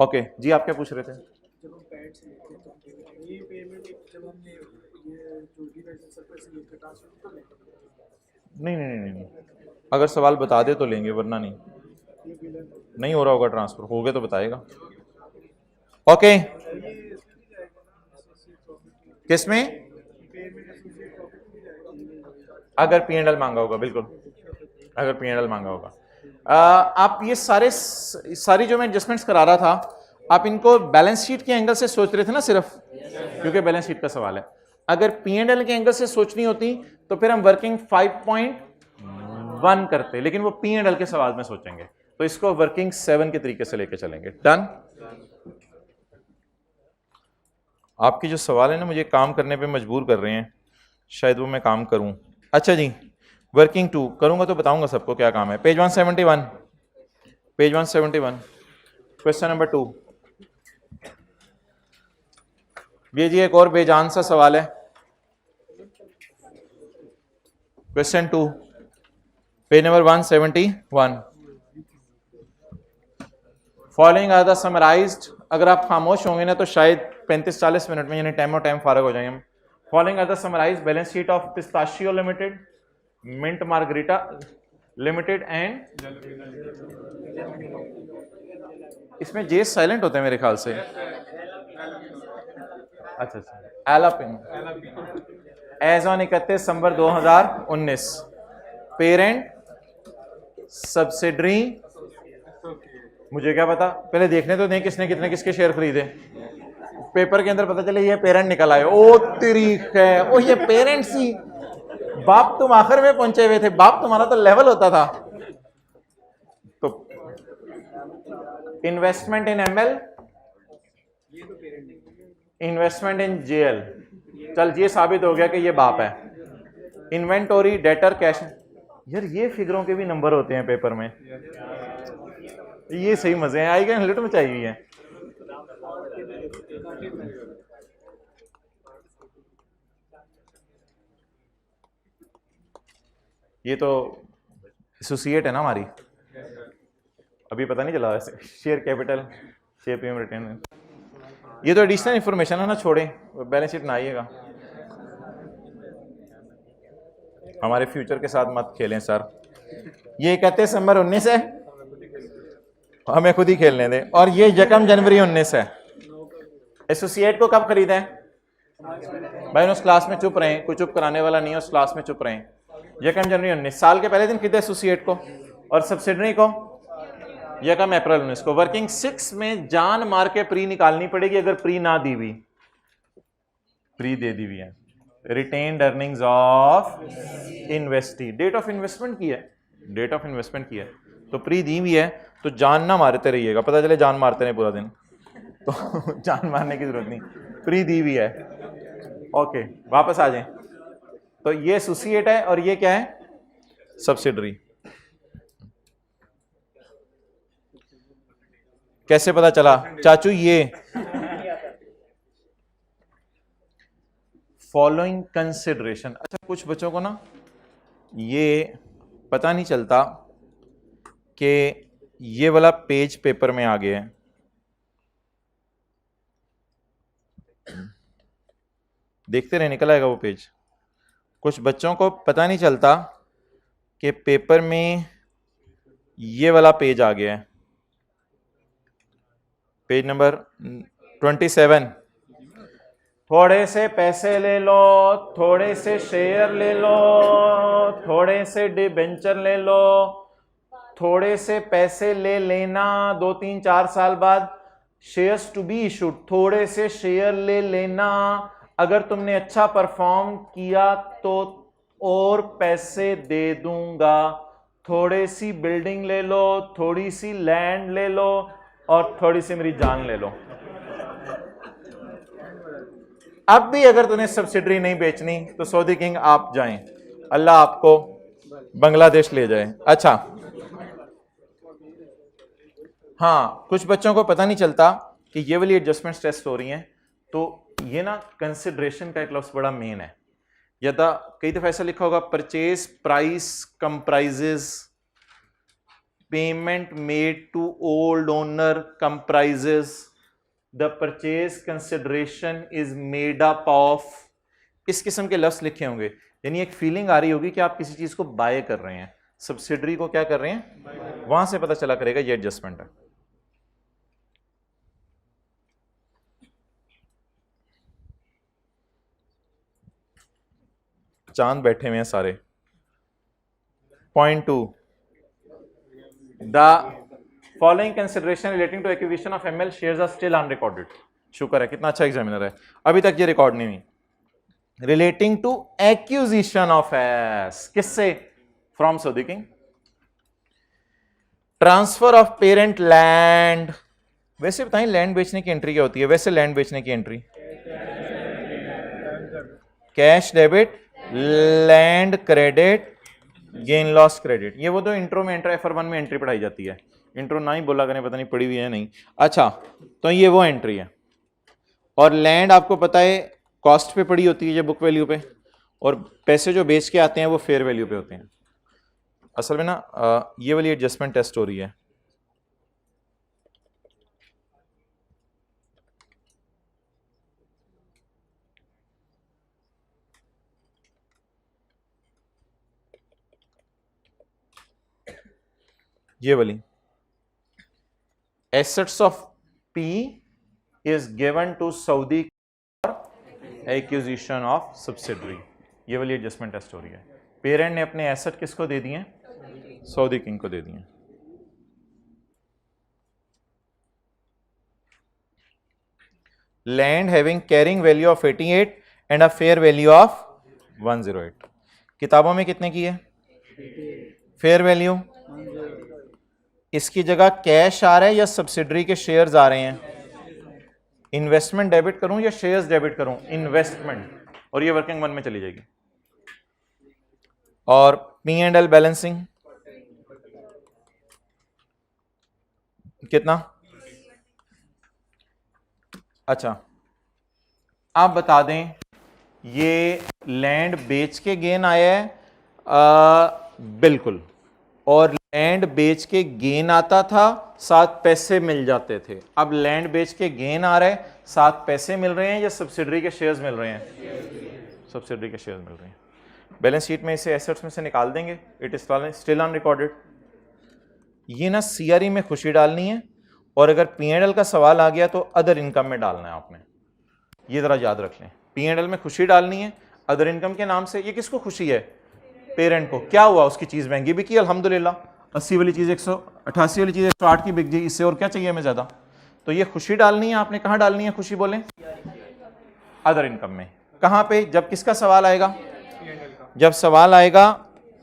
ओके जी, आप क्या पूछ रहे थे? जब हम पैड से लेते हैं तो ये पेमेंट जब हमने ये जो डिवाइस सर्विस से लेकर ट्रांसफर कर लेते हैं। नहीं नहीं नहीं नहीं, अगर सवाल बता दे तो लेंगे, वरना नहीं। नहीं हो रहा होगा ट्रांसफर, हो गया तो बताएगा। ओके, किसमें? अगर P&L मांगा होगा, बिल्कुल, अगर P&L मांगा होगा। आप ये सारी जो मैं एडजस्टमेंट्स करा रहा था, आप इनको बैलेंस शीट के एंगल से सोच रहे थे ना सिर्फ, क्योंकि बैलेंस शीट का सवाल है। अगर P&L के एंगल से सोचनी होती तो फिर हम वर्किंग 5.1 करते, लेकिन वो P&L के सवाल में सोचेंगे, तो इसको वर्किंग 7 के तरीके से लेके चलेंगे। डन। आपकी जो सवाल है ना, मुझे काम करने पे मजबूर कर रहे हैं, शायद वो मैं काम करूं। अच्छा जी, वर्किंग 2 करूंगा तो बताऊंगा सबको क्या काम है। Page 171, page 171, question number 2। ये जी एक और बेजान सा सवाल है। Question 2, page number 171। Following are the summarised, अगर आप खामोश होंगे ना तो शायद 35-40 मिनट में यानी टाइम फारग हो जाएंगे हम। Following are the summarized balance sheet of Pistachio Limited, Mint Margarita Limited and, इसमें जे साइलेंट होते हैं मेरे ख्याल से। अच्छा, एलापिन as on 31 December 2019, parent, subsidiary, मुझे क्या पता, पहले देखने तो नहीं किसने कितने किसके शेयर खरीदे। पेपर के अंदर पता चले ये पेरेंट निकल आए, ओ तरीक है, ओ ये पेरेंट्स ही, बाप तुम आखिर में पहुंचे हुए थे, बाप तुम्हारा तो लेवल होता था। तो इन्वेस्टमेंट इन एमएल, इन्वेस्टमेंट इन जेएल, चल ये साबित हो गया कि ये बाप है। इन्वेंटोरी, डेटर, कैश, यार ये फिगरों के भी नंबर होते हैं पेपर में, ये सही मजे हैं, आई गए हिलट में चाहिए है। ये तो एसोसिएट है ना हमारी, अभी पता नहीं चला वैसे, share capital, share PM return, ये तो एडिशनल इंफॉर्मेशन है ना, छोड़े बैलेंस शीट ना आइएगा, हमारे फ्यूचर के साथ मत खेलें सर। ये 31 दिसंबर 19 है, हमें खुद ही खेलने दें, और ये 1 जनवरी 19 है। एसोसिएट को कब खरीदा है भाई, उस क्लास में चुप रहे, कोई चुप कराने वाला नहीं है, उस क्लास में चुप रहे। 1 जनवरी 19, साल के पहले दिन खरीदा एसोसिएट को, और सब्सिडरी को 1 अप्रैल 19 को। वर्किंग 6 में जान मार के प्री निकालनी पड़ेगी, अगर प्री ना दी हुई, प्री दे दी हुई है। Retained earnings of investee, date of investment की है, डेट ऑफ इन्वेस्टमेंट की है, तो प्री दी हुई है, तो जान ना मारते रहिएगा, पता चले जान मारते रहे पूरा दिन, तो जान मारने की जरूरत नहीं, प्री दी हुई है। ओके, वापस आ जाएं। तो ये एसोसिएट है और ये क्या है, सब्सिडरी। कैसे पता चला चाचू, ये फॉलोइंग कंसिडरेशन। अच्छा, कुछ बच्चों को ना ये पता नहीं चलता कि ये वाला पेज पेपर में आ गया है, देखते रहे निकल आएगा वो पेज। कुछ बच्चों को पता नहीं चलता कि पेपर में ये वाला पेज आ गया है, पेज नंबर 27। थोड़े से पैसे ले लो, थोड़े से शेयर ले लो, थोड़े से डिबेंचर ले लो, थोड़े से पैसे ले लेना 2-3-4 साल बाद, शेयर्स टू बी इशूड, थोड़े से शेयर ले लेना, अगर तुमने अच्छा परफॉर्म किया तो और पैसे दे दूंगा, थोड़ी सी बिल्डिंग ले लो, थोड़ी सी लैंड ले लो, और थोड़ी सी मेरी जान ले लो। अब भी अगर तुम्हें सब्सिडरी नहीं बेचनी तो सऊदी किंग आप जाएं, अल्लाह आपको बांग्लादेश ले जाए। अच्छा हाँ, कुछ बच्चों को पता नहीं चलता कि ये वाली एडजस्टमेंट टेस्ट हो रही हैं, तो ये ना कंसिडरेशन का एक लफ्ज बड़ा मेन है। या कई दफा ऐसा लिखा होगा, purchase price comprises, payment made to old owner comprises, the purchase consideration is made up of, इस किस्म के लफ्ज लिखे होंगे, यानी एक फीलिंग आ रही होगी कि आप किसी चीज को बाय कर रहे हैं, सब्सिडरी को क्या कर रहे हैं, वहां से पता चला करेगा ये एडजस्टमेंट है। चांद बैठे हुए हैं सारे। Point 2, the following consideration relating to acquisition of ML shares are still unrecorded. शुक्र है, कितना अच्छा एग्जामिनर है, अभी तक ये रिकॉर्ड नहीं हुई। Relating to acquisition of S, किससे, from Saudi King. Transfer of parent land, वैसे बताएं लैंड बेचने की एंट्री क्या होती है, वैसे लैंड बेचने की entry cash debit, land credit, gain loss credit, ये वो तो इंट्रो में एंट्री FR1 में एंट्री पढ़ाई जाती है, इंट्रो ना ही बोला करें, पता नहीं पढ़ी हुई है नहीं। अच्छा, तो ये वो एंट्री है। और लैंड आपको पता है कॉस्ट पे पड़ी होती है, ये बुक वैल्यू पे, और पैसे जो बेच के आते हैं वो फेयर वैल्यू पे होते हैं। असल में ना ये वाली एडजस्टमेंट टेस्ट हो रही है। ये वाली assets of P is given to Saudi acquisition of subsidiary. ये वाली एडजस्टमेंट टेस्ट हो रही है। पेरेंट ने अपने एसेट किसको दे दिए? सऊदी किंग को दे दिए। Land having carrying value of 88 and a fair value of 108। किताबों में कितने की है फेयर वैल्यू? इसकी जगह कैश आ रहा है या सब्सिडरी के शेयर्स आ रहे हैं? इन्वेस्टमेंट डेबिट करूं या शेयर्स डेबिट करूं? इन्वेस्टमेंट, और ये वर्किंग वन में चली जाएगी। और P&L बैलेंसिंग कितना? अच्छा, आप बता दें ये लैंड बेच के गेन आया है? बिल्कुल। और लैंड बेच के गेन आता था, साथ पैसे मिल जाते थे। अब लैंड बेच के गेन आ रहा है, साथ पैसे मिल रहे हैं या सब्सिडरी के शेयर्स मिल रहे हैं? सब्सिडरी के शेयर्स मिल रहे हैं। बैलेंस शीट में इसे एसेट्स में से निकाल देंगे। It is still unrecorded. ये ना सीआरई में खुशी डालनी है, और अगर P&L का सवाल आ गया तो अदर इनकम में डालना है आपने। ये जरा याद रख लें, P&L में खुशी डालनी है अदर इनकम के नाम से। ये किसको खुशी है? पेरेंट को। क्या हुआ? उसकी चीज महंगी बिकी अल्हम्दुलिल्लाह। 80 वाली चीज 188 वाली चीज 108 की बिक गई, इससे और क्या चाहिए हमें ज्यादा? तो ये खुशी डालनी है आपने। कहां डालनी है खुशी? बोलें। अदर इनकम में। कहां पे? जब किसका सवाल आएगा? जब सवाल आएगा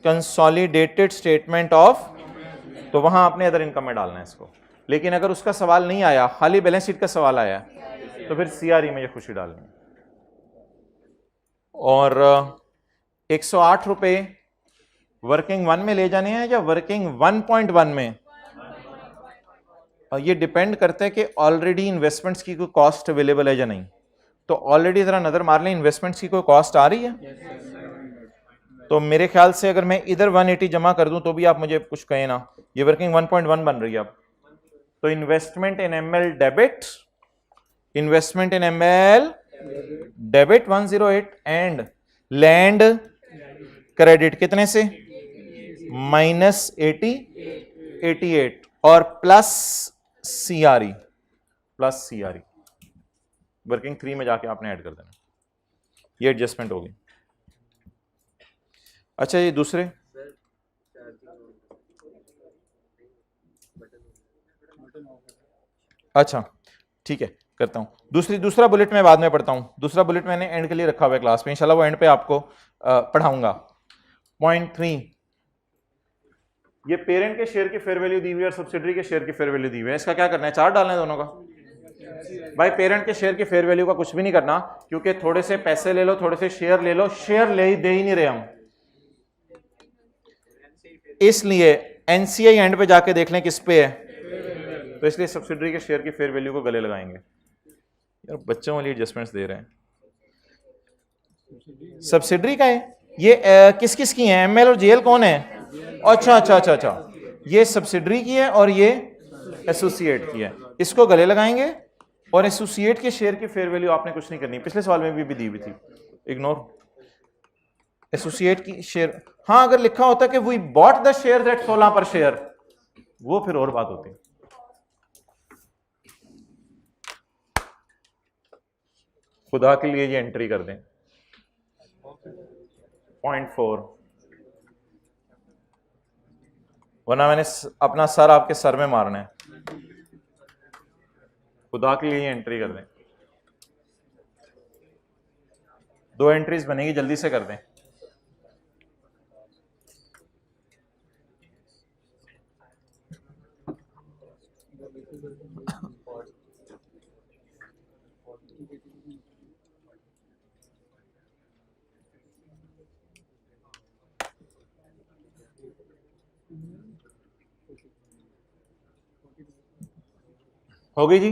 कंसोलिडेटेड स्टेटमेंट ऑफ, तो वहां आपने अदर इनकम में डालना है इसको। लेकिन अगर उसका सवाल नहीं आया, खाली बैलेंस शीट का सवाल आया, तो फिर सीआरई में ये खुशी डालनी है। और 108 रुपए वर्किंग वन में ले जाने हैं या वर्किंग 1.1 में? ये डिपेंड करता है कि ऑलरेडी इन्वेस्टमेंट्स की कोई कॉस्ट अवेलेबल है या नहीं। तो ऑलरेडी जरा नजर मार लें, इन्वेस्टमेंट्स की कोई कॉस्ट आ रही है? तो मेरे ख्याल से अगर मैं इधर 180 जमा कर दूं तो भी आप मुझे कुछ कहें ना। ये वर्किंग 1.1 बन रही है अब। तो investment in ML debit, investment in ML debit 108 and land credit कितने से? -88 और plus CRE, plus CRE working 3 में जाके आपने ऐड कर देना। ये एडजस्टमेंट होगी। अच्छा, ये दूसरे अच्छा ठीक है, करता हूं। दूसरा बुलेट मैं बाद में पढ़ता हूं। दूसरा बुलेट मैंने एंड के लिए रखा हुआ है क्लास में, इंशाल्लाह वो एंड पे आपको पढ़ाऊंगा। पॉइंट 3, ये पेरेंट के शेयर की फेयर वैल्यू दी हुई है और सब्सिडरी के शेयर की फेयर वैल्यू दी हुई है। इसका क्या करना है? चार्ट डालना है दोनों का। भाई पेरेंट के शेयर की फेयर वैल्यू का कुछ भी नहीं करना, क्योंकि थोड़े से पैसे ले लो, थोड़े से शेयर ले लो, शेयर ले ही दे ही नहीं रहे हम। इसलिए NCI एंड पे जाके देख लें किस पे है, तो इसलिए सब्सिडरी के शेयर की फेयर वैल्यू को गले लगाएंगे। यार बच्चों वाली एडजस्टमेंट्स दे रहे हैं। सब्सिडरी का है ये, किस किस की है? ML और JL कौन है? अच्छा, ये सब्सिडरी की है और ये एसोसिएट की है। इसको गले लगाएंगे, और एसोसिएट के शेयर की फेयर वैल्यू आपने कुछ नहीं करनी, पिछले सवाल में भी दी हुई थी, इग्नोर। एसोसिएट की शेयर, हाँ अगर लिखा होता कि we bought the share at 16 per share, वो फिर और बात होती। खुदा के लिए ये एंट्री कर दें। पॉइंट 4, वरना मैंने अपना सर आपके सर में मारना है। खुदा के लिए एंट्री कर दें। 2 एंट्रीज बनेगी, जल्दी से कर दें। हो गई जी,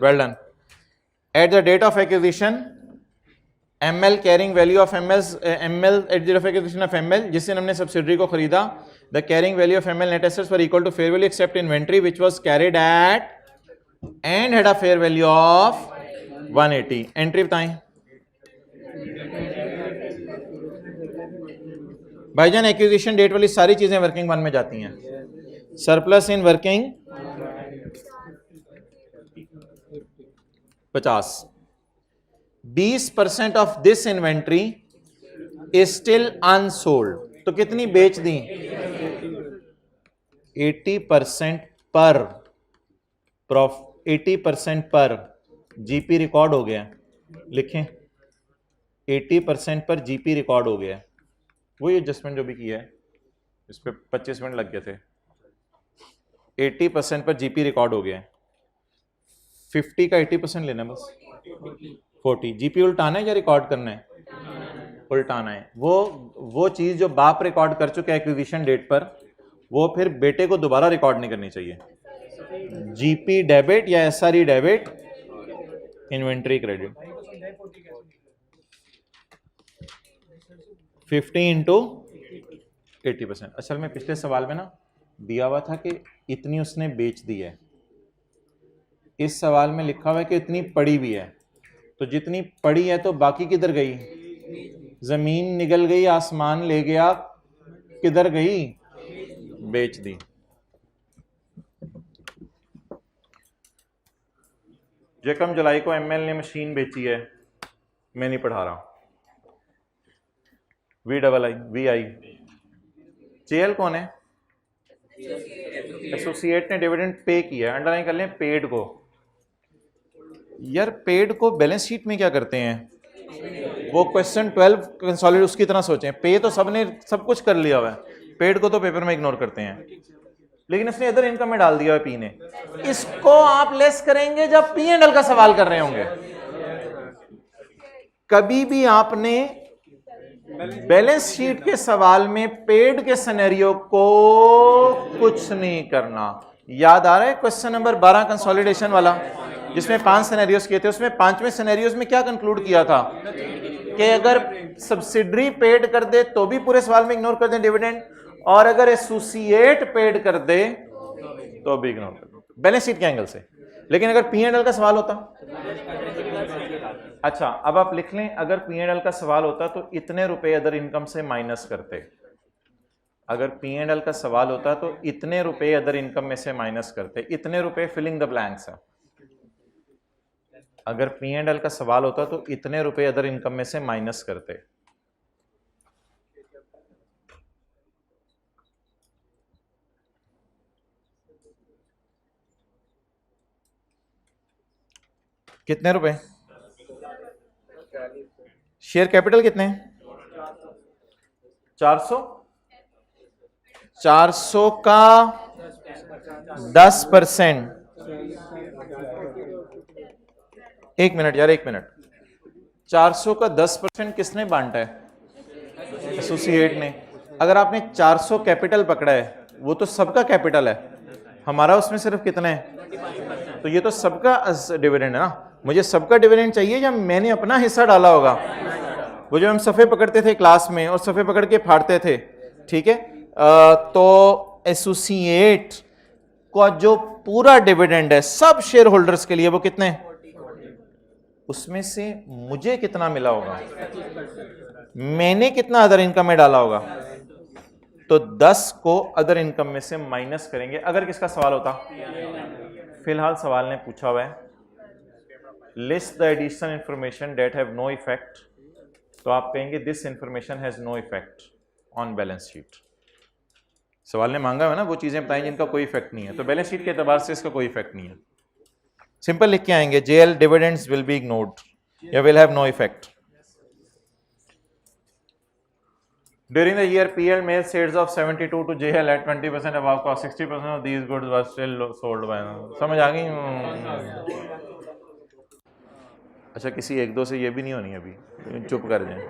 well done. At the date of acquisition ML carrying value of ML at the rate of acquisition of ML, जिस दिन हमने सब्सिडरी को खरीदा, the carrying value of ML net assets were equal to fair value except inventory which was carried at and had a fair value of 180। Entry बताएं भाईजान। Acquisition date वाली सारी चीजें वर्किंग वन में जाती हैं। Surplus in working 50, 20% of this inventory is still unsold, तो कितनी बेच दी? 80% पर 80% पर जीपी रिकॉर्ड हो गया, लिखें 80% पर जीपी रिकॉर्ड हो गया। वही एडजस्टमेंट जो भी किया है, इस पे 25 मिनट लग गए थे। 80% पर जीपी रिकॉर्ड हो गया है, 50 का 80% लेना बस 40। जीपी उल्टाना है या रिकॉर्ड करना है? उल्टाना है। वो चीज जो बाप रिकॉर्ड कर चुके हैं एक्विजिशन डेट पर, वो फिर बेटे को दोबारा रिकॉर्ड नहीं करनी चाहिए। जीपी डेबिट या SRE debit, inventory credit 50 into 80%। असल में पिछले सवाल में ना दिया हुआ था कि इतनी उसने बेच दी है, इस सवाल में लिखा हुआ है कि इतनी पड़ी भी है, तो जितनी पड़ी है तो बाकी किधर गई? जमीन निगल गई, आसमान ले गया, किधर गई? बेच दी। जेकम जुलाई को एमएल ने मशीन बेची है, मैं नहीं पढ़ा रहा, VII। जेएल कौन है? एसोसिएट ने डिविडेंड पे किया, अंडरलाइन कर लें पेड को। यार पेड को बैलेंस शीट में क्या करते हैं? वो क्वेश्चन 12 कंसोलिडेट उसकी तरह सोचें। पे तो सबने सब कुछ कर लिया हुआ है, पेड को तो पेपर में इग्नोर करते हैं, लेकिन इसने इधर इनकम में डाल दिया है पी ने। इसको आप लेस करेंगे जब P&L का सवाल कर रहे होंगे। कभी भी आपने बैलेंस शीट के सवाल में पेड के सिनेरियो को कुछ नहीं करना। याद आ रहा है क्वेश्चन नंबर 12 कंसोलिडेशन वाला, जिसमें 5 सिनेरियोस किए थे, उसमें 5वें सिनेरियोस में क्या कंक्लूड किया था कि अगर सब्सिडरी पेड कर दे तो भी पूरे सवाल में इग्नोर कर दें डिविडेंड, और अगर एसोसिएट पेड कर दे तो भी इग्नोर कर दें बैलेंस शीट के एंगल से। लेकिन अगर P&L का सवाल होता, अच्छा अब आप लिख लें, अगर P&L का सवाल होता तो इतने रुपए अदर इनकम से माइनस करते। अगर P&L का सवाल होता तो इतने रुपए अदर इनकम में से माइनस करते। इतने रुपए फिलिंग द ब्लैंक्स है। अगर P&L का सवाल होता तो इतने रुपए अदर इनकम में से माइनस करते। कितने रुपए? शेयर कैपिटल कितने? 400। 400 का 10%। एक मिनट यार, एक मिनट। 400 का 10% किसने बांटा है? एसोसिएट ने। अगर आपने 400 कैपिटल पकड़ा है, वो तो सबका कैपिटल है, हमारा उसमें सिर्फ कितना है? तो ये तो सबका डिविडेंड है ना। मुझे सबका डिविडेंड चाहिए या मैंने अपना हिस्सा डाला होगा? वो जो हम सफ़े पकड़ते थे क्लास में और सफ़े पकड़ के फाड़ते थे, ठीक है, तो एसोसिएट का जो पूरा डिविडेंड है सब शेयर होल्डर्स के लिए, वो कितने? उसमें से मुझे कितना मिला होगा? मैंने कितना अदर इनकम में डाला होगा? तो 10 को अदर इनकम में से माइनस करेंगे। अगर किसका सवाल होता, फिलहाल सवाल ने पूछा हुआ है list the additional information that have no effect, तो आप कहेंगे this information has no effect on balance sheet. सवाल ने मांगा है ना वो चीजें बताएं जिनका कोई इफेक्ट नहीं है, तो बैलेंस शीट के एतबार से इसका कोई इफेक्ट नहीं है। सिंपल लिख के आएंगे JL dividends will be ignored या will have no effect. During the year, PL made sales of 72 to JL at 20% above cost. 60% of these goods were still sold by now. समझ आ गई? अच्छा किसी एक दो से ये भी नहीं होनी अभी, चुप कर जाएं।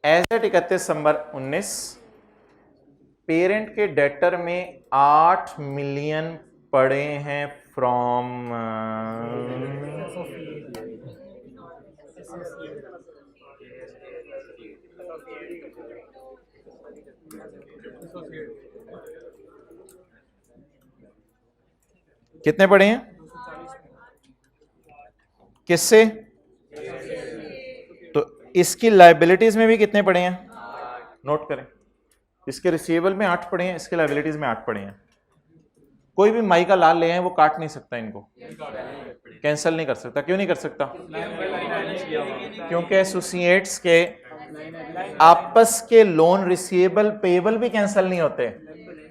एज एट 31 दिसंबर 19 पेरेंट के डेटर में 8 मिलियन पड़े हैं फ्रॉम कितने पड़े हैं किससे? तो इसकी लाइबिलिटीज में भी कितने पड़े हैं? नोट करें, इसके रिसीवेबल में 8 पड़े हैं, इसके लाइबिलिटीज में 8 पड़े हैं। कोई भी माई का लाल ले आए वो काट नहीं सकता, इनको कैंसिल नहीं कर सकता। क्यों नहीं कर सकता? क्योंकि एसोसिएट्स के आपस के लोन रिसीवेबल पेएबल भी कैंसिल नहीं होते,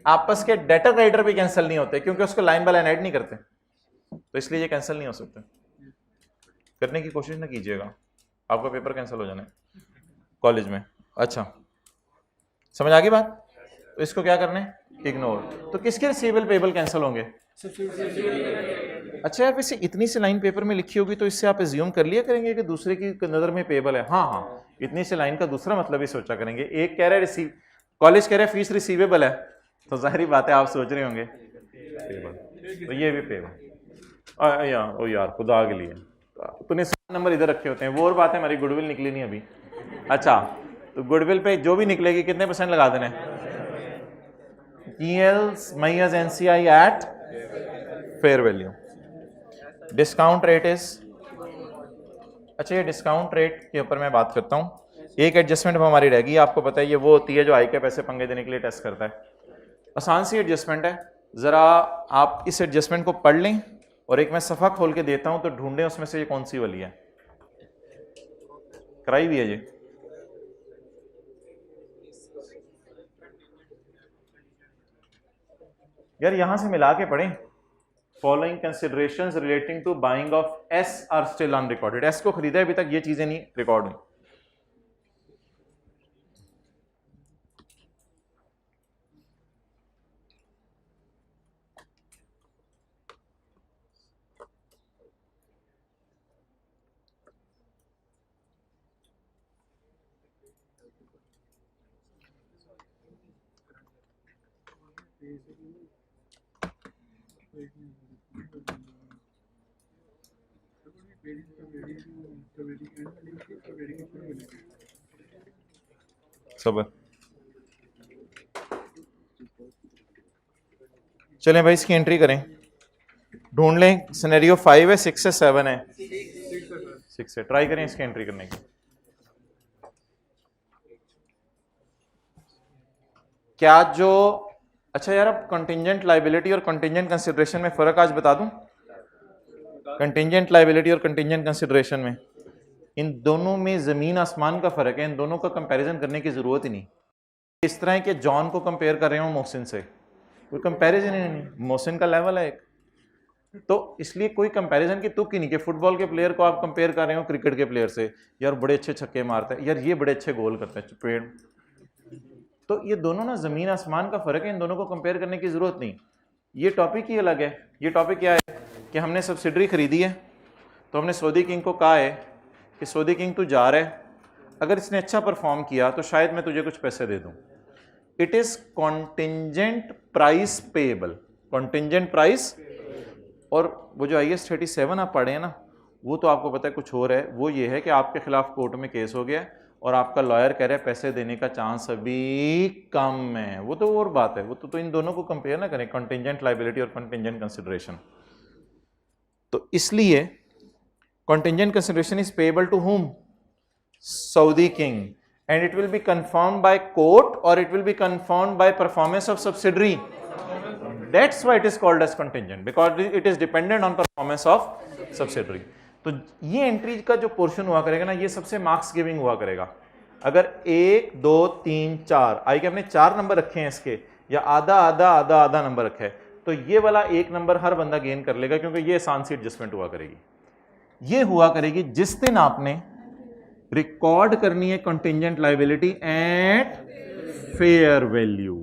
आपस के डेटर क्रेडिटर भी कैंसिल नहीं होते, क्योंकि उसको लाइन बाय लाइन ऐड नहीं करते, तो इसलिए ये कैंसिल नहीं हो सकते। करने की कोशिश ना कीजिएगा, आपका पेपर कैंसिल हो जाना है कॉलेज में। अच्छा, समझ आ गई बात? तो इसको क्या करना है? इग्नोर। तो किसके रिसीवेबल पेएबल कैंसिल होंगे? अच्छा यार, वैसे इतनी सी लाइन पेपर में लिखी होगी तो इससे आप एज्यूम कर लिया करेंगे कि दूसरे की नजर में पेएबल है। हाँ हाँ, इतनी सी लाइन का दूसरा मतलब ही सोचा करेंगे। एक कह रहा है रिसीव, कॉलेज कह रहा है फीस रिसीवेबल है, तो जाहिर बात है आप सोच रहे होंगे पेएबल, तो ये भी पेएबल। ओ यार खुदा के लिए तूने नंबर इधर रखे होते हैं, वो और बात है, हमारी गुडविल निकली नहीं अभी। अच्छा, तो गुडविल पे जो भी निकलेगी कितने % लगा देने? Minus NCI at fair value. Discount rate is, अच्छा ये डिस्काउंट रेट के ऊपर मैं बात करता हूं। एक एडजस्टमेंट हमारी रहेगी, आपको पता है ये वो होती है जो आई के पैसे पंगे देने के लिए टेस्ट करता है। आसान सी एडजस्टमेंट है, जरा आप इस एडजस्टमेंट को पढ़ लें और एक मैं सफा खोल के देता हूं तो ढूंढें उसमें से ये कौन सी वाली है। कराई भी है ये, यार यहां से मिला के पढ़ें। Following considerations relating to buying of S are still unrecorded. S को खरीदा है अभी तक, ये चीजें नहीं रिकॉर्ड हुई। सबर, चलें भाई इसकी एंट्री करें, ढूंढ लें। सिनेरियो 5 है, 6 है, 7 है? 6 है। ट्राई करें इसकी एंट्री करने की। क्या जो, अच्छा यार अब कंटिंजेंट लायबिलिटी और कंटिंजेंट कंसिडरेशन में फर्क आज बता दूं। कंटिंजेंट लायबिलिटी और कंटिंजेंट कंसिडरेशन में, इन दोनों में जमीन आसमान का फर्क है, इन दोनों का कंपैरिजन करने की जरूरत ही नहीं। इस तरह है कि जॉन को कंपेयर कर रहे हो मोहसिन से, कोई कंपैरिजन ही नहीं, मोहसिन का लेवल है एक, तो इसलिए कोई कंपैरिजन की तुक ही नहीं कि फुटबॉल के प्लेयर को आप कंपेयर कर रहे हो क्रिकेट के प्लेयर से, यार बड़े अच्छे छक्के मारते हैं, यार ये बड़े अच्छे गोल करते हैं पेड़। तो ये दोनों ना जमीन आसमान का फर्क है, इन दोनों को कंपेयर करने की जरूरत नहीं। ये टॉपिक ही अलग है। ये टॉपिक क्या है कि हमने सब्सिडरी खरीदी है, तो हमने सऊदी किंग को कहा है कि सऊदी किंग तू जा रहा है, अगर इसने अच्छा परफॉर्म किया तो शायद मैं तुझे कुछ पैसे दे दूं। It is contingent price payable, contingent price. और वो जो IAS 37 आप पढ़े हैं ना, वो तो आपको पता है कुछ और है। वो ये है कि आपके खिलाफ कोर्ट में केस हो गया और आपका लॉयर कह रहा है पैसे देने का चांस अभी कम है, वो तो और बात है। वो तो इन दोनों को कंपेयर ना करें, कंटिंजेंट लायबिलिटी और कंटिंजेंट कंसिडरेशन। तो इसलिए contingent consideration is payable to whom? Saudi king, and it will be confirmed by court or it will be confirmed by performance of subsidiary. That's why it is called as contingent, because it is dependent on performance of subsidiary. तो ये entry का जो portion हुआ करेगा ना, ये सबसे marks giving हुआ करेगा। अगर 1 2 3 4 आई के हमने 4 नंबर रखे हैं इसके, या आधा आधा आधा आधा नंबर रखा है, तो ये वाला 1 नंबर हर बंदा गेन कर लेगा, क्योंकि ये आसान सी एडजस्टमेंट हुआ करेगी। ये हुआ करेगी जिस दिन आपने रिकॉर्ड करनी है contingent liability at fair value.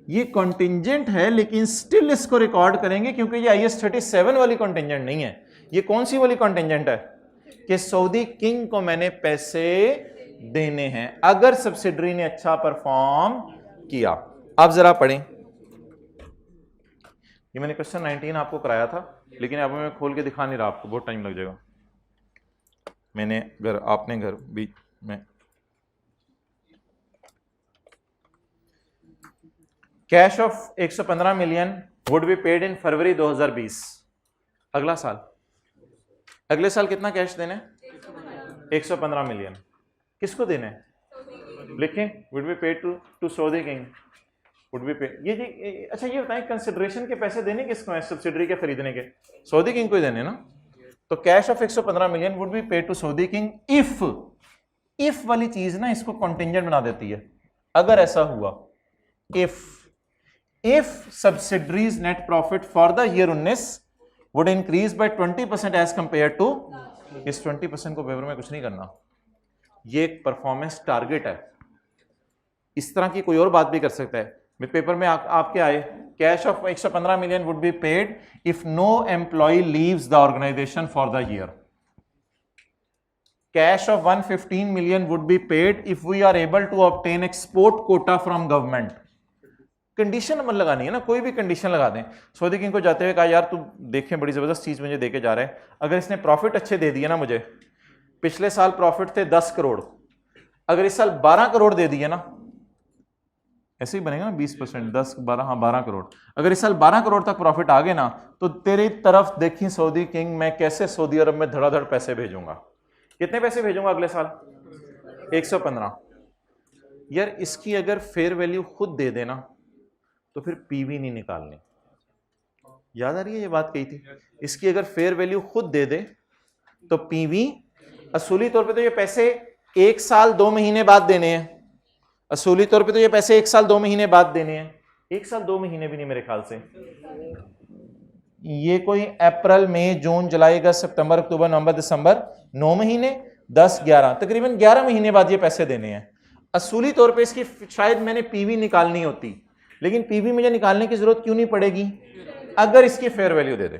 ये कंटिंजेंट है लेकिन स्टिल इसको रिकॉर्ड करेंगे, क्योंकि ये IAS 37 वाली कंटिंजेंट नहीं है। ये कौन सी वाली कंटिंजेंट है कि सऊदी किंग को मैंने पैसे देने हैं अगर सब्सिडरी ने अच्छा परफॉर्म किया। आप जरा पढ़ें, ये मैंने क्वेश्चन 19 आपको कराया था, लेकिन अब मैं खोल के दिखा नहीं रहा आपको, बहुत टाइम लग जाएगा। मैंने घर, आपने घर बीच में, cash of 115 million would be paid in February 2020। अगला साल, अगले साल कितना कैश देने? 115 मिलियन। किसको देने? लिखें, would be paid to Saudi king, would be paid. ये जी अच्छा ये बताएं, कंसिडरेशन के पैसे देने किसको हैं सब्सिडरी के खरीदने के? सऊदी किंग को ही देने ना। तो cash of 115 million would be paid to Saudi king if वाली चीज ना इसको कॉन्टिंजेंट बना देती है। अगर ऐसा हुआ, if subsidiaries net profit for the year 19 would increase by 20% as compare to, इस 20% को पेपर में कुछ नहीं करना, ये एक परफॉर्मेंस टारगेट है। इस तरह की कोई और बात भी कर सकता है। पेपर में आपके आए, cash of 115 million would be paid if no employee leaves the organisation for the year. Cash of 115 million would be paid if we are able to obtain export quota from government. Condition मत लगानी है ना, कोई भी condition लगा दें। Saudi king को जाते हुए कहा यार तू देखें बड़ी जबरदस्त चीज मुझे देके जा रहा है, अगर इसने प्रॉफिट अच्छे दे दिए ना मुझे, पिछले साल प्रॉफिट थे 10 करोड़, अगर इस साल 12 करोड़ दे दिए ना, ऐसे ही बनेगा ना 20%, 10 12, हाँ 12 करोड़, अगर इस साल 12 करोड़ तक प्रॉफिट आ गए ना, तो तेरी तरफ देखी सऊदी किंग, मैं कैसे सऊदी अरब में धड़ाधड़ पैसे भेजूंगा। कितने पैसे भेजूंगा अगले साल? 115। यार इसकी अगर फेयर वैल्यू खुद दे देना तो फिर पीवी नहीं निकालनी। याद आ रही है ये बात कही थी? इसकी अगर फेयर वैल्यू खुद दे दे तो पीवी, असूली तौर पे तो ये पैसे 1 साल 2 महीने बाद देने हैं, असूली तौर पे तो ये पैसे 1 साल 2 महीने बाद देने हैं। 1 साल 2 महीने भी नहीं मेरे ख्याल से, ये कोई अप्रैल मई जून जुलाई अगस्त सितंबर अक्टूबर नवंबर दिसंबर, 9 महीने 10 11, तकरीबन 11 महीने बाद ये पैसे देने हैं। असूली तौर पे इसकी शायद मैंने पीवी निकालनी होती, लेकिन पीवी मुझे निकालने की जरूरत क्यों नहीं पड़ेगी अगर इसकी fair value they they.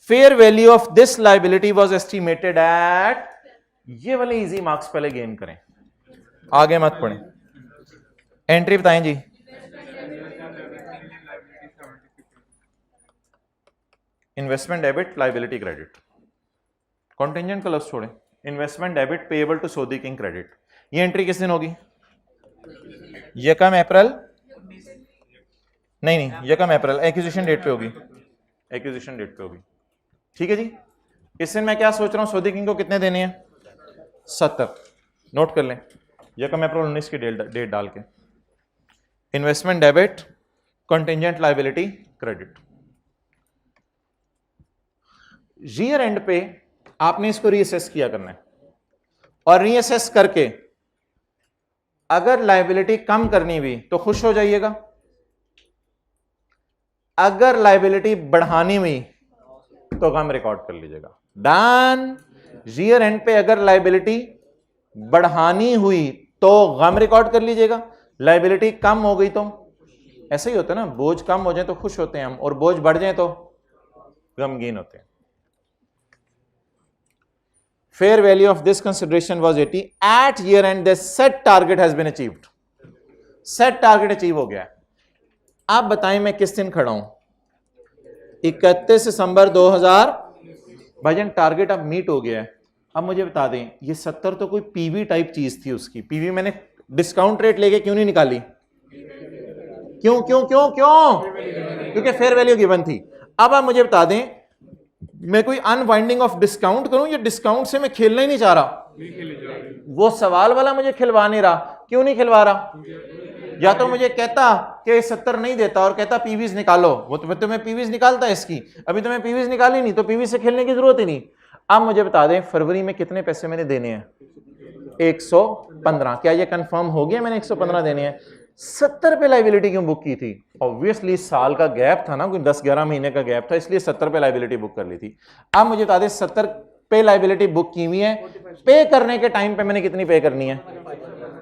Fair value of this liability was estimated at, ये वाले इजी मार्क्स पहले गेन करें, आगे मत पढ़ें। एंट्री बताएं जी। Investment debit, liability credit, contingent का लफ्ज छोड़ें, investment debit payable to Saudi king credit. ये एंट्री किस दिन होगी? यकम अप्रैल, नहीं यकम अप्रैल, एक्विजिशन डेट पे होगी, एक्विजिशन डेट पे होगी। ठीक है जी। इस दिन मैं क्या सोच रहा हूं, सऊदी किंग को कितने देने हैं? 70। नोट कर लें, यकम अप्रैल 19 की डेट डाल के। Investment debit, contingent liability credit. Year and पे आपने इसको रीअसेस किया करना है, और रीअसेस करके अगर लायबिलिटी कम करनी हुई तो खुश हो जाइएगा, अगर लायबिलिटी बढ़ानी हुई तो गम रिकॉर्ड कर लीजिएगा। डन। ईयर एंड पे अगर लायबिलिटी बढ़ानी हुई तो गम रिकॉर्ड कर लीजिएगा, लायबिलिटी कम हो गई तो, ऐसा ही होता है ना, बोझ कम हो जाए तो खुश होते हैं हम, और बोझ बढ़ जाए तो गमगीन होते हैं। Fair value of this consideration was 80 at year end, the set target has been achieved. Set target achieve हो गया है। आप बताएं मैं किस दिन खड़ा हूं? 31 दिसंबर 2000। भाईजान टारगेट अब मीट हो गया है। अब मुझे बता दें, ये 70 तो कोई पीवी टाइप चीज थी, उसकी पीवी मैंने डिस्काउंट रेट लेके क्यों नहीं निकाली? क्यों क्यों क्यों क्यों? क्योंकि फेयर वैल्यू गिवन थी। अब आप मुझे बता दें, मैं कोई अनवाइंडिंग ऑफ डिस्काउंट करूं या डिस्काउंट से मैं खेलना ही नहीं चाह रहा? वो सवाल वाला मुझे खिलवा नहीं रहा। क्यों नहीं खिलवा रहा? या तो मुझे कहता कि 70 नहीं देता और कहता पीवीज निकालो, वो तो मैं पीवीज निकालता इसकी, अभी तो मैं पीवीज निकाली नहीं, तो पीवी से खेलने की जरूरत ही नहीं। अब मुझे बता दें फरवरी में कितने पैसे मैंने देने हैं? 115। क्या ये कंफर्म हो गया मैंने 115 देने हैं? 70 पे लायबिलिटी क्यों बुक की थी? ऑब्वियसली साल का गैप था ना, कोई 10-11 महीने का गैप था, इसलिए 70 पे लायबिलिटी बुक कर ली थी। अब मुझे बता दें 70 पे लायबिलिटी बुक की हुई है, पे करने के टाइम पे मैंने कितनी पे करनी है?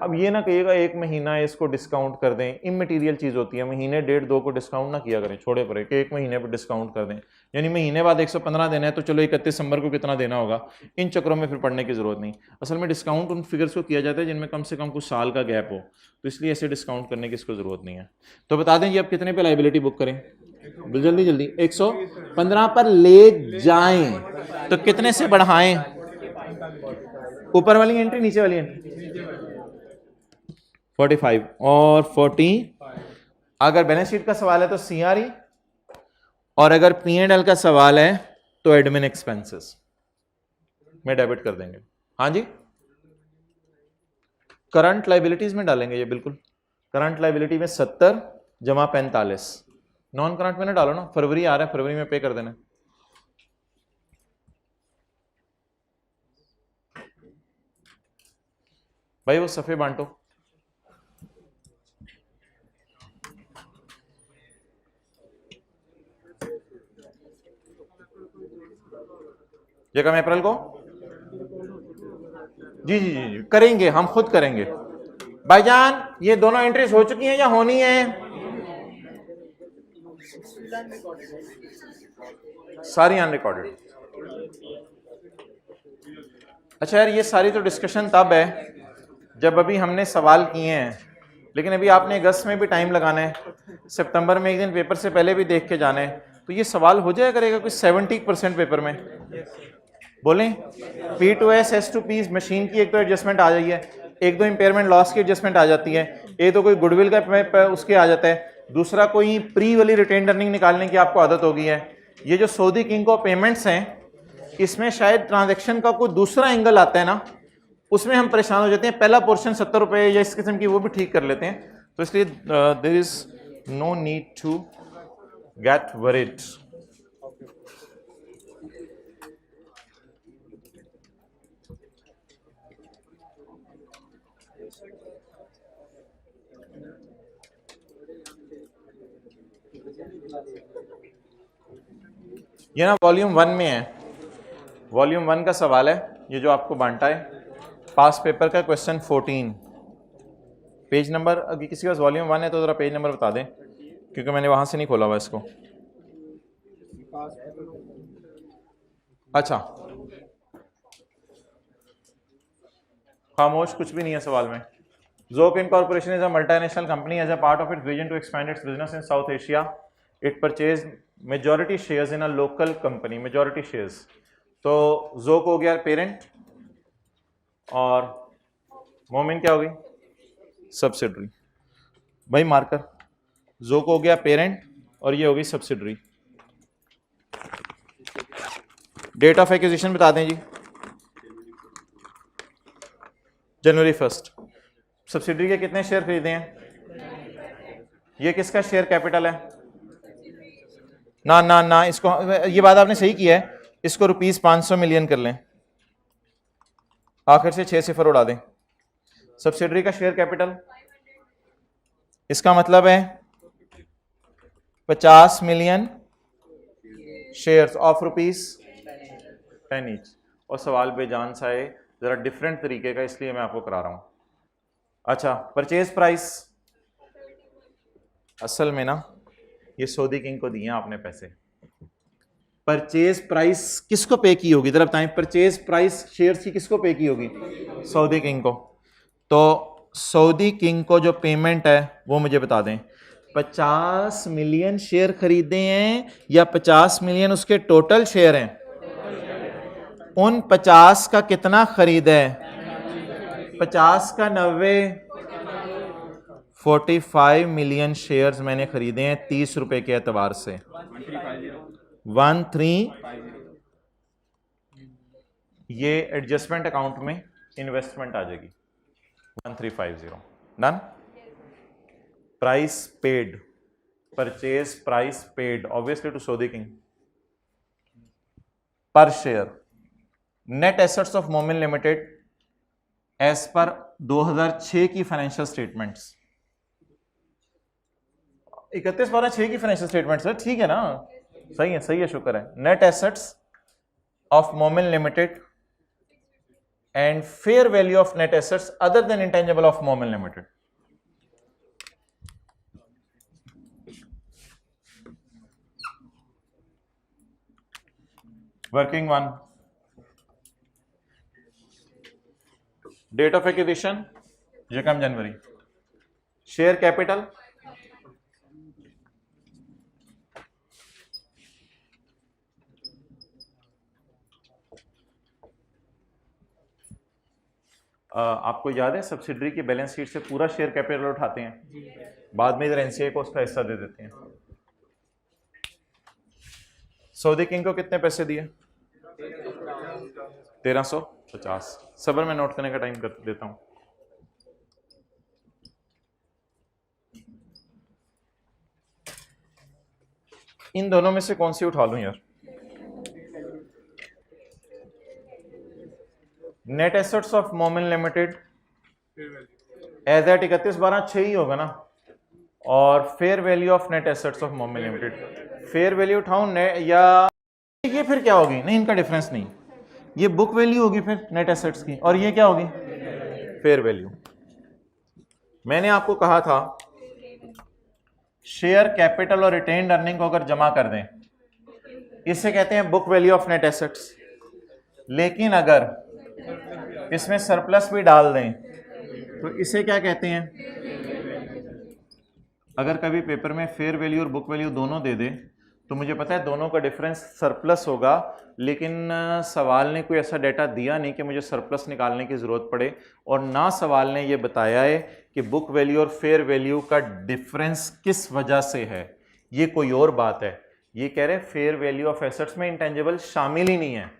अब ये ना कहिएगा 1 महीना है इसको डिस्काउंट कर दें, इमटेरियल चीज होती है, महीने 1.5-2 को डिस्काउंट ना किया करें, छोड़े पड़े कि 1 महीने पर डिस्काउंट कर दें, यानी महीने बाद 115 देना है तो चलो 31 दिसंबर को कितना देना होगा, इन चक्रों में फिर पढ़ने की जरूरत नहीं। असल में डिस्काउंट उन फिगर्स को किया जाता है जिनमें कम से कम कुछ साल का गैप हो, तो इसलिए ऐसे डिस्काउंट करने की इसको जरूरत नहीं है। तो बता दें जी अब कितने पे लायबिलिटी बुक करें? जल्दी जल्दी 115 पर ले जाएं तो कितने से बढ़ाएं? ऊपर वाली एंट्री नीचे वाली एंट्री 45 और 40। अगर बैलेंस शीट का सवाल है तो सीआरई, और अगर पी एंड एल का सवाल है तो एडमिन एक्सपेंसेस में डेबिट कर देंगे। हाँ जी, करंट लाइबिलिटीज में डालेंगे ये, बिल्कुल करंट लाइबिलिटी में 70 जमा 45, नॉन करंट में ना डालो ना, फरवरी आ रहा है, फरवरी में पे कर देना। भाई वो सफे बांटो। ये कम अप्रैल को जी जी जी जी करेंगे, हम खुद करेंगे भाईजान। ये दोनों एंट्रीज हो चुकी हैं या होनी है? सारी अनरिकॉर्डेड। अच्छा यार, ये सारी तो डिस्कशन तब है जब अभी हमने सवाल किए हैं, लेकिन अभी आपने अगस्त में भी टाइम लगाना है, सितंबर में एक दिन पेपर से पहले भी देख के जाना है, तो ये सवाल हो जाया करेगा कुछ 70% पेपर में। बोलें P2S S2P मशीन की एक तो एडजस्टमेंट आ जाइए, एक दो इंपेयरमेंट लॉस की एडजस्टमेंट आ जाती है, एक तो कोई गुडविल का उसके आ जाता है, दूसरा कोई प्री वाली रिटेन अर्निंग निकालने की आपको आदत होगी है। ये जो सऊदी किंग को पेमेंट्स हैं, इसमें शायद ट्रांजैक्शन का कोई दूसरा एंगल आता है ना, उसमें हम परेशान हो जाते हैं। पहला पोर्शन 70 रुपए या इस किस्म की वो भी ठीक कर लेते हैं, तो इसलिए there is no need to get worried. ये ना वॉल्यूम 1 में है, वॉल्यूम 1 का सवाल है ये जो आपको बांटा है, पास पेपर का क्वेश्चन 14, पेज नंबर। अगर किसी के पास वॉल्यूम 1 है तो जरा पेज नंबर बता दें, क्योंकि मैंने वहां से नहीं खोला हुआ इसको। अच्छा, खामोश, कुछ भी नहीं है सवाल में। Zoc Incorporation is a multinational company. As a part of its vision to expand its business in South Asia, it purchased majority shares in a local company. Majority shares. तो Zoc हो गया पेरेंट और मोमिन क्या हो गई? Subsidiary. भाई marker, Zoc हो गया पेरेंट और ये हो गई सब्सिडरी। डेट ऑफ एक्विजिशन बता दें जी, जनवरी 1। सब्सिडरी के कितने शेयर खरीदे हैं? ये किसका शेयर कैपिटल है? ना ना ना, इसको, ये बात आपने सही की है, इसको ₹500 मिलियन कर लें, आखिर से 6 सिफर उड़ा दें। सब्सिडरी का शेयर कैपिटल, इसका मतलब है 50 मिलियन शेयर्स ऑफ ₹10 ईच। और सवाल बेजान सा है, जरा डिफरेंट तरीके का, इसलिए मैं आपको करा रहा हूं। अच्छा, परचेज प्राइस, असल में ना ये सऊदी किंग को दिए आपने पैसे। परचेज प्राइस किसको पे की होगी जरा बताएं? परचेज प्राइस शेयर्स की किसको पे की होगी? सऊदी किंग को। तो सऊदी किंग को जो पेमेंट है वो मुझे बता दें, 50 मिलियन शेयर खरीदे हैं या 50 मिलियन उसके टोटल शेयर हैं? उन 50 का कितना खरीदा है? 50 का 90, 45 मिलियन शेयर्स मैंने खरीदे हैं 30 रुपए के एतबार से। 13, ये एडजस्टमेंट अकाउंट में इन्वेस्टमेंट आ जाएगी 1350। Done. Price paid, purchase price paid obviously to Saudi king per share. Net assets of Momin limited as per 2006 की फाइनेंशियल स्टेटमेंट्स, 31/12/6 की फाइनेंशियल स्टेटमेंट्स है, ठीक है ना? सही है, शुक्र है। Net assets of Momin limited and fair value of net assets other than intangible of Momin limited. Working 1, date of acquisition 1 January, share capital आपको याद है सब्सिडरी की बैलेंस शीट से पूरा शेयर कैपिटल उठाते हैं, बाद में इधर एनसीए को उसका हिस्सा दे देते हैं। सऊदी किंग को कितने पैसे दिए? 1350। सबर में नोट करने का टाइम कर देता हूं। इन दोनों में से कौन सी उठा लूं यार? Net assets of Momin limited as eight 31/12/6 ही होगा ना, और fair value of net assets of Momin limited fair value उठाऊं या ये फिर क्या होगी? नहीं, इनका डिफरेंस नहीं, ये बुक वैल्यू होगी फिर नेट एसेट्स की, और ये क्या होगी? Fair value. मैंने आपको कहा था शेयर कैपिटल और रिटेन्ड अर्निंग को अगर जमा कर दें इससे कहते हैं book value of net assets, लेकिन अगर इसमें सरप्लस भी डाल दें तो इसे क्या कहते हैं? अगर कभी पेपर में फेयर वैल्यू और बुक वैल्यू दोनों दे दे तो मुझे पता है दोनों का डिफरेंस सरप्लस होगा, लेकिन सवाल ने कोई ऐसा डेटा दिया नहीं कि मुझे सरप्लस निकालने की ज़रूरत पड़े, और ना सवाल ने ये बताया है कि बुक वैल्यू और फेयर वैल्यू का डिफरेंस किस वजह से है। ये कोई और बात है। ये कह रहे हैं फेयर वैल्यू ऑफ एसेट्स में इंटेंजिबल शामिल ही नहीं है,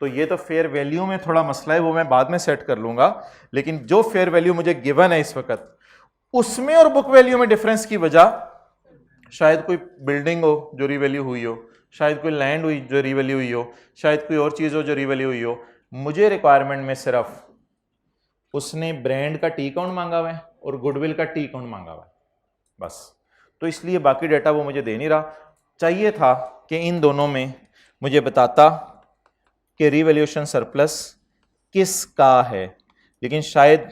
तो ये तो फेयर वैल्यू में थोड़ा मसला है, वो मैं बाद में सेट कर लूँगा। लेकिन जो फेयर वैल्यू मुझे गिवन है इस वक्त, उसमें और बुक वैल्यू में डिफरेंस की वजह शायद कोई बिल्डिंग हो जो रीवैल्यू हुई हो, शायद कोई लैंड हुई जो रीवैल्यू हुई हो, शायद कोई और चीज़ हो जो रीवैल्यू हुई हो। मुझे रिक्वायरमेंट में सिर्फ उसने ब्रांड का टी काउंट मांगा हुआ है और गुडविल का टी काउंट मांगा हुआ है, बस। तो इसलिए बाकी डाटा वो मुझे दे नहीं रहा। चाहिए था कि इन दोनों में मुझे बताता कि रीवैल्यूएशन सरप्लस किसका है, लेकिन शायद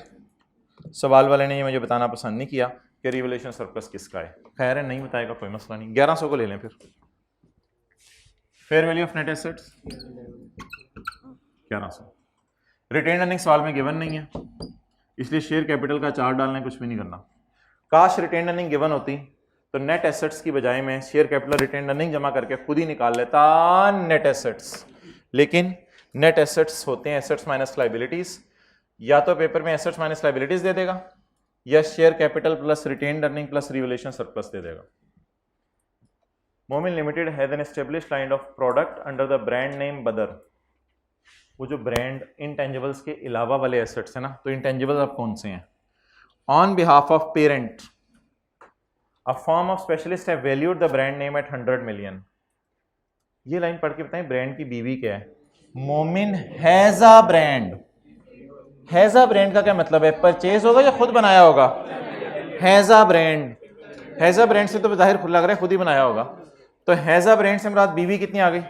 सवाल वाले ने ये मुझे बताना पसंद नहीं किया कि रीवैल्यूएशन सरप्लस किसका है। खैर है, नहीं बताएगा कोई मसला नहीं। 1100 को ले लें फिर। Fair value of net assets 1100। Retain earning सवाल में गिवन नहीं है, इसलिए शेयर कैपिटल का चार्ट डालना है, कुछ भी नहीं करना। काश रिटेन अर्निंग गिवन होती तो नेट एसेट्स की बजाय में शेयर कैपिटल रिटेन अर्निंग जमा करके खुद ही निकाल लेता नेट एसेट्स, लेकिन नेट एसेट्स होते हैं एसेट्स माइनस लाइबिलिटीज। या तो पेपर में एसेट्स माइनस लाइबिलिटीज दे देगा या share capital plus retained earning plus revaluation surplus दे देगा। Momin limited has an established line of product under the brand name Badar. वो जो ब्रांड इंटेंजिबल्स के अलावा वाले एसेट्स हैं ना, तो इंटेंजिबल्स अब कौन से हैं? On behalf of parent a firm of specialist have valued the brand name at 100 million. ये लाइन पढ़ के बताएं ब्रांड की बीवी क्या है? मोमिन has a brand. Has a brand का क्या मतलब है? परचेज होगा या खुद बनाया होगा? Has a brand. Has a brand से तो जाहिर खुद लग रहा है खुद ही बनाया होगा, तो हैज अ ब्रांड से मुराद बीवी कितनी आ गई?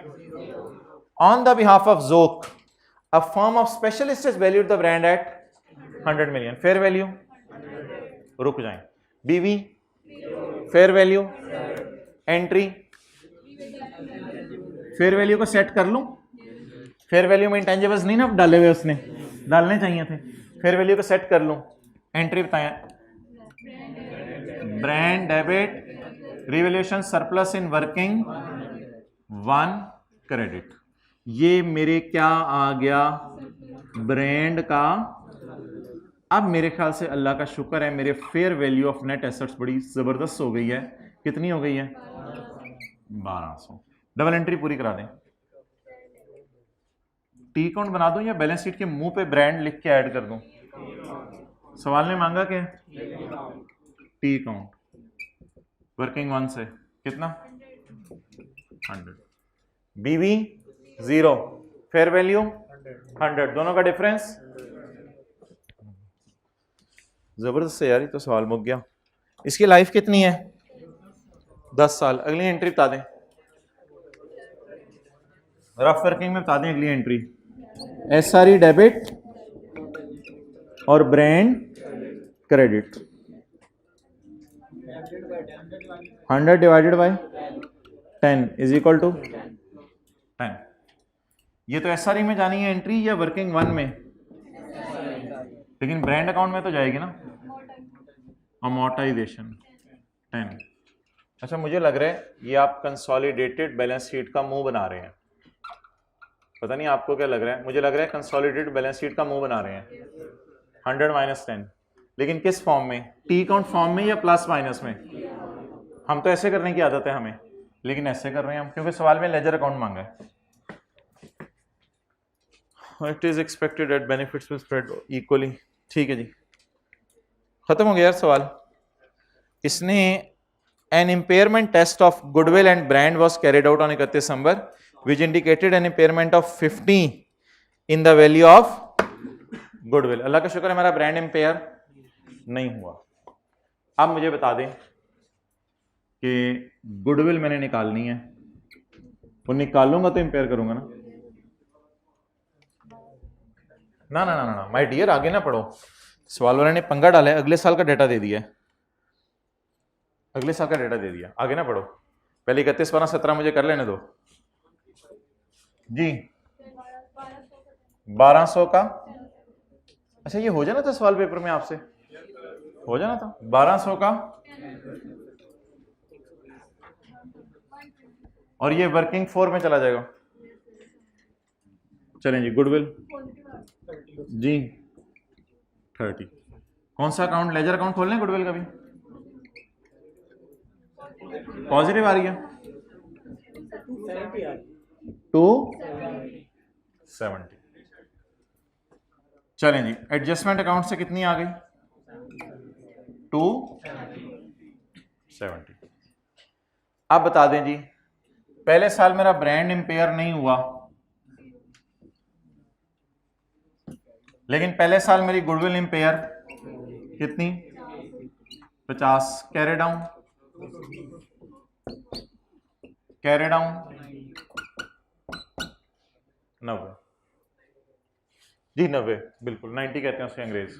ऑन द बिहाफ ऑफ जोक a firm of specialist has valued the brand at 100 million. Fair value, रुक जाएं, BV, fair value, entry. Fair value को सेट कर लूं? फेयर वैल्यू में इंटेंजिबल्स नहीं ना डाले हुए, उसने डालने चाहिए थे। फेयर वैल्यू को सेट कर लूं, एंट्री बताएं, brand debit revaluation surplus in working 1 credit. ये मेरे क्या आ गया? ब्रांड का। अब मेरे ख्याल से अल्लाह का शुक्र है मेरे fair value of net assets बड़ी जबरदस्त हो गई है। कितनी हो गई है? 1200। डबल एंट्री पूरी करा दें। टी काउंट बना दूं या बैलेंस शीट के मुंह पे ब्रांड लिख के ऐड कर दूं? सवाल ने मांगा क्या? टी काउंट वर्किंग 1 से कितना? 100। बीवी 0, फेयर वैल्यू 100, दोनों का डिफरेंस जबरदस्त है यार। ये तो सवाल मुक गया। इसकी लाइफ कितनी है? 10 साल। अगली एंट्री बता दें, रफ वर्किंग में बता दें अगली एंट्री। एसआरई डेबिट और brand credit. 100 divided by 10 is equal to 10। ये तो एसआरई में जानी है एंट्री या वर्किंग 1 में? लेकिन ब्रांड अकाउंट में तो जाएगी ना। अमोर्टाइजेशन 10। अच्छा, मुझे लग रहा है ये आप कंसोलिडेटेड बैलेंस शीट का मुंह बना रहे हैं। पता नहीं आपको क्या लग रहा है, मुझे लग रहा है कंसोलिडेटेड बैलेंस शीट का मुंह बना रहे हैं। 100 माइनस 10, लेकिन किस फॉर्म में, टी काउंट फॉर्म में या प्लस माइनस में? हम तो ऐसे करने की आदत है हमें, लेकिन ऐसे कर रहे हैं हम क्योंकि सवाल में लेजर अकाउंट मांगा है। It is expected at benefits will spread equally. ठीक है जी, खत्म हो गया यार सवाल। इसने an impairment test of goodwill and brand was carried out on 31 December which indicated an impairment of 50 in the value of goodwill. Allah का शुक्र है हमारा ब्रांड इम्पेयर नहीं हुआ। अब मुझे बता दें कि गुडविल मैंने निकालनी है, वो निकालूंगा तो इम्पेयर करूंगा ना। ना ना ना ना माय डियर, आगे ना पढ़ो, सवाल वाले ने पंगा डाला है, अगले साल का डेटा दे दिया है, अगले साल का डेटा दे दिया, आगे ना पढ़ो, पहले 31 12 17 मुझे कर लेने दो जी। 1200 का, अच्छा ये हो जाना था सवाल पेपर में आपसे, हो जाना था 1200 का, और ये वर्किंग 4 में चला जाएगा। चलें जी, गुडविल जी 30। कौन सा अकाउंट, लेजर अकाउंट खोल लें गुडविल का भी, पॉजिटिव आ रही है 270। चलें जी, एडजस्टमेंट अकाउंट से कितनी आ गई 270। अब बता दें जी, पहले साल मेरा ब्रांड इंपेयर नहीं हुआ, लेकिन पहले साल मेरी गुडविल इंपेयर कितनी 50, कैरी डाउन कैरी डाउन 90 जी, 90 बिल्कुल, 90 कहते हैं उसके अंग्रेज।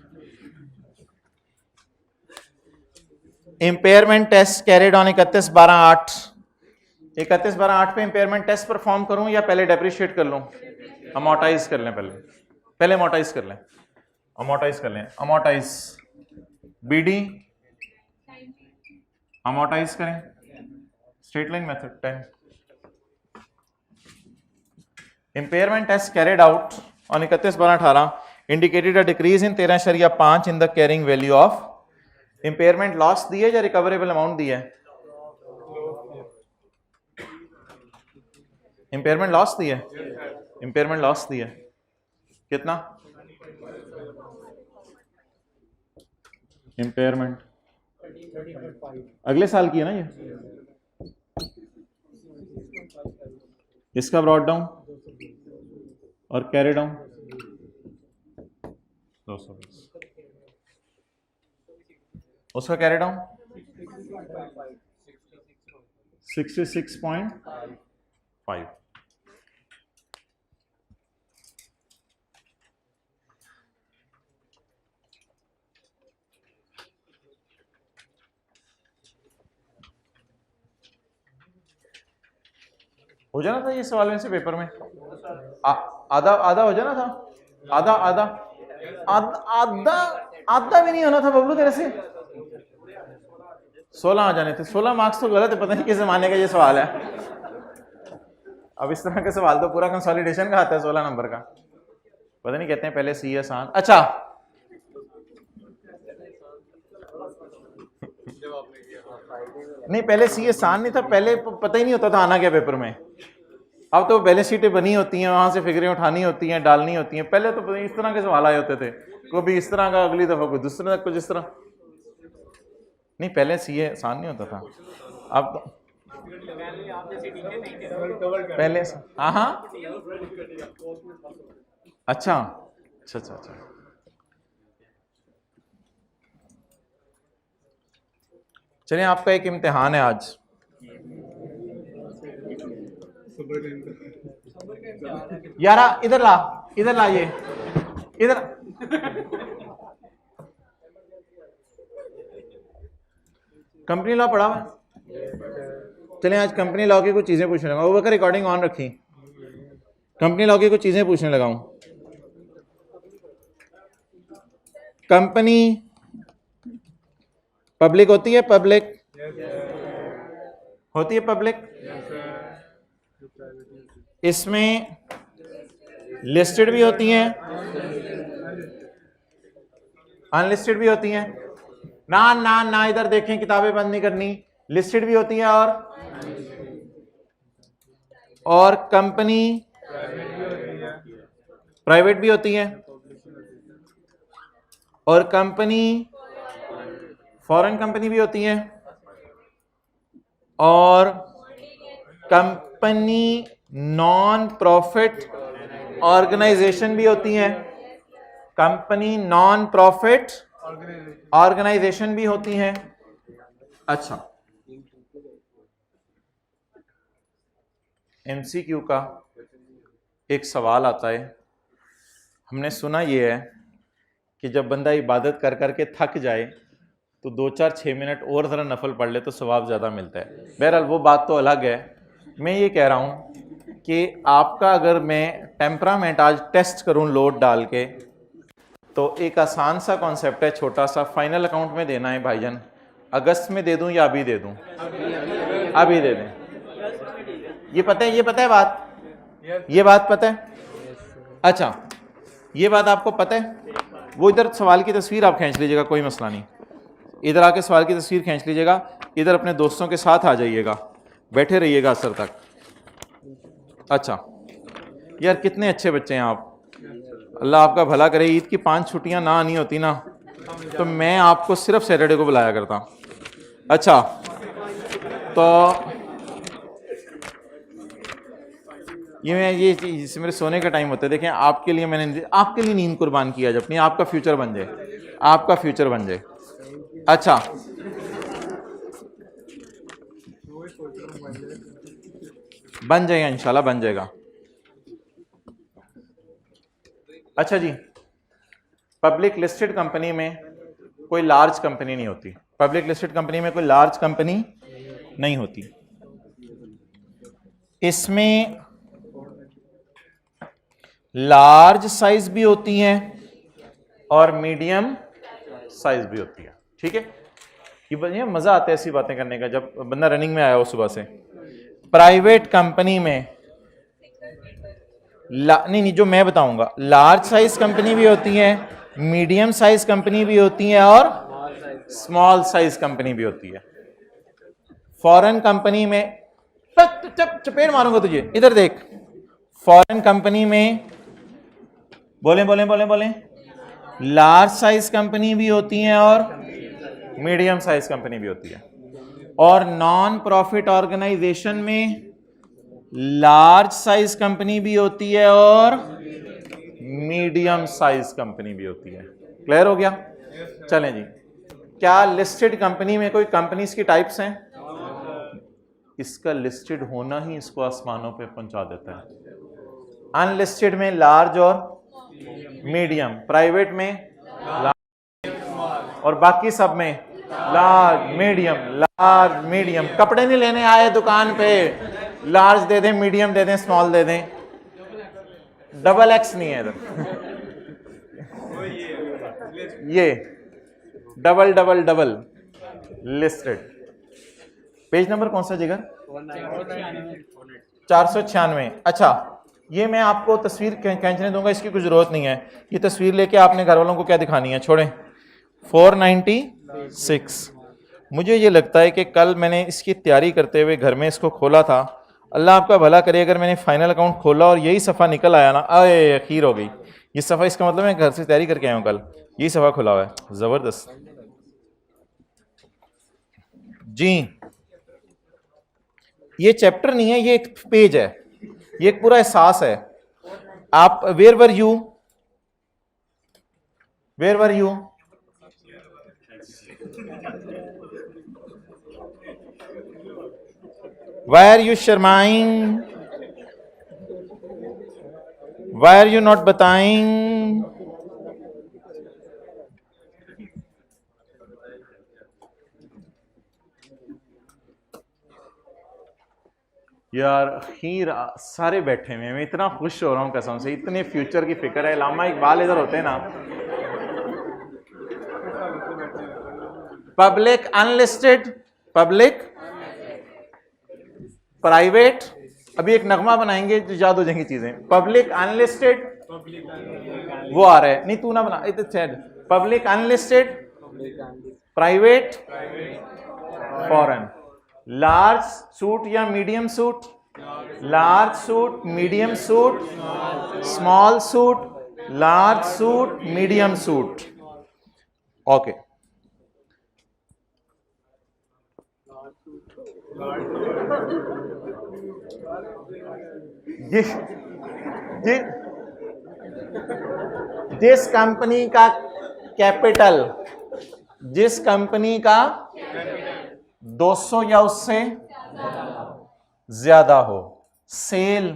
इंपेयरमेंट टेस्ट कैरिड ऑन 31/12/8, 31/12/8 पे इंपेयरमेंट टेस्ट परफॉर्म करूं या पहले डेप्रिशिएट कर लूं? अमोर्टाइज कर लें, पहले अमोर्टाइज कर लें, अमोर्टाइज कर लें, अमोर्टाइज बीडी अमोर्टाइज करें, straight line method 10। Impairment test carried out on 31/12/18 indicated a decrease in 13.5 in the carrying value of. Impairment loss दी है या रिकवरेबल अमाउंट दी है? इंपेयरमेंट लॉस दी है, इंपेयरमेंट लॉस दी है, कितना इंपेयरमेंट? अगले साल की है ना ये, इसका ब्रॉड डाउन और कैरी डाउन 220, उसका कैरी डाउन 66.5। हो जाना था ये सवाल में से पेपर में, आधा आधा हो जाना था, आधा आधा आधा आधा भी नहीं होना था बबलू तेरे से, 16 आ जाने थे। 16 मार्क्स तो गलत है, पता नहीं किस जमाने का ये सवाल है। अब इस तरह के सवाल तो पूरा कंसोलिडेशन का आता है 16 नंबर का, पता नहीं कहते हैं पहले सी आसान। अच्छा नहीं, पहले सी आसान नहीं था, पहले पता ही नहीं होता था आना क्या पेपर में। अब तो बैलेंस शीटें बनी होती हैं, वहां से फिगरें उठानी होती हैं, डालनी होती हैं। पहले तो इस तरह के सवाल आए होते थे, कभी इस तरह का, अगली दफा कोई दूसरे कुछ इस तरह। नहीं पहले सीए आसान नहीं होता था, अब तो पहले हाँ हाँ अच्छा अच्छा अच्छा अच्छा। चलिए आपका एक इम्तिहान है आज, यारा इधर ला, इधर ला, ये इधर। कंपनी लॉ पढ़ा हुआ, चलें आज कंपनी लॉ की कुछ चीजें पूछने लगा। वो रिकॉर्डिंग ऑन रखी, कंपनी लॉ की कुछ चीजें पूछने लगा हूं। कंपनी पब्लिक होती है, पब्लिक होती है, पब्लिक इसमें लिस्टेड भी होती हैं, अनलिस्टेड भी होती हैं। ना ना ना, इधर देखें, किताबें बंद नहीं करनी। लिस्टेड भी होती हैं और कंपनी प्राइवेट भी होती है, और कंपनी फॉरेन कंपनी भी होती है, और कंपनी नॉन प्रॉफिट ऑर्गेनाइजेशन भी होती है, कंपनी नॉन प्रॉफिट ऑर्गेनाइजेशन भी होती हैं। अच्छा, एमसीक्यू का एक सवाल आता है। हमने सुना यह है कि जब बंदा इबादत कर करके थक जाए तो 2-4-6 मिनट और ज़रा नफल पढ़ ले तो सवाब ज़्यादा मिलता है। बहरहाल वो बात तो अलग है। मैं ये कह रहा हूँ कि आपका अगर मैं टेम्परामेंट आज टेस्ट करूँ लोड डाल के, तो एक आसान सा कॉन्सेप्ट है, छोटा सा, फाइनल अकाउंट में देना है भाईजान। अगस्त में दे दूं या अभी दे दूं? अभी दे दें। ये पता है, ये पता है बात, ये बात पता है? अच्छा, ये बात आपको पता है? वो इधर सवाल की तस्वीर आप खींच लीजिएगा, कोई मसला नहीं। इधर आके सवाल की तस्वीर खींच लीजिएगा, इधर अपने दोस्तों के साथ आ जाइएगा, बैठे रहिएगा असर तक। अच्छा यार, कितने अच्छे बच्चे हैं आप, अल्लाह आपका भला करे। ईद की 5 छुट्टियां ना आनी होती ना तो मैं आपको सिर्फ सैटरडे को बुलाया करता। अच्छा, तो ये मेरे सोने का टाइम होता है। देखें, आपके लिए मैंने, आपके लिए नींद कुर्बान किया जब, अपनी आपका फ्यूचर बन जाए, आपका फ्यूचर बन जाए। अच्छा, बन जाएगा इंशाल्लाह, बन जाएगा। अच्छा जी, पब्लिक लिस्टेड कंपनी में कोई लार्ज कंपनी नहीं होती। पब्लिक लिस्टेड कंपनी में कोई लार्ज कंपनी नहीं होती। इसमें लार्ज साइज भी होती हैं और मीडियम साइज भी होती है। ठीक है, ये मजा आता है ऐसी बातें करने का जब बंदा रनिंग में आया हो सुबह से। प्राइवेट कंपनी में नहीं, जो मैं बताऊंगा, लार्ज साइज कंपनी भी होती है, मीडियम साइज कंपनी भी होती है, और स्मॉल साइज कंपनी भी होती है। फॉरेन कंपनी में चपेट मारूंगा तुझे, इधर देख। फॉरेन कंपनी में बोले बोले बोले बोले लार्ज साइज कंपनी भी होती है और मीडियम साइज कंपनी भी होती है, और नॉन प्रॉफिट ऑर्गेनाइजेशन में लार्ज साइज कंपनी भी होती है और मीडियम साइज कंपनी भी होती है। क्लियर हो गया? चलें जी, क्या लिस्टेड कंपनी में कोई कंपनीज की टाइप्स हैं? इसका लिस्टेड होना ही इसको आसमानों पे पहुंचा देता है। अनलिस्टेड में लार्ज और मीडियम, प्राइवेट में लार्ज, और बाकी सब में लार्ज मीडियम। कपड़े नहीं लेने आए दुकान पे, लार्ज दे दें, मीडियम दे दें, स्मॉल दे दें, डबल एक्स नहीं है इधर। ये double double double listed. Page number कौन सा जिगर? 496। अच्छा, ये मैं आपको तस्वीर खींचने दूंगा, इसकी कुछ जरूरत नहीं है। ये तस्वीर लेके आपने घर वालों को क्या दिखानी है, छोड़ें। 496। मुझे ये लगता है कि कल मैंने इसकी तैयारी करते हुए घर में इसको खोला था। अल्लाह आपका भला करे, अगर मैंने फाइनल अकाउंट खोला और यही सफ़ा निकल आया ना, अरे अखीर हो गई ये सफ़ा। इसका मतलब मैं घर से तैयारी करके आया हूँ, कल यही सफ़ा खुला हुआ है। ज़बरदस्त जी। ये चैप्टर नहीं है, ये एक पेज है, ये एक पूरा एहसास है। आप where were you, why are you शर्माइंग, why are you not बताइंग? यार खीर सारे बैठे हुए हैं, मैं इतना खुश हो रहा हूं कसम से, इतने फ्यूचर की फिक्र है। अल्लामा इकबाल इधर होते हैं ना। पब्लिक अनलिस्टेड, पब्लिक प्राइवेट, अभी एक नगमा बनाएंगे तो याद हो जाएंगी चीजें। पब्लिक अनलिस्टेड, वो आ रहा है नहीं, तू ना बना, public unlisted, private, foreign. Large suit या medium suit, large suit, medium suit, small suit, large suit, medium suit. Okay, जिस कंपनी का कैपिटल, जिस कंपनी का 200 या उससे ज्यादा हो, सेल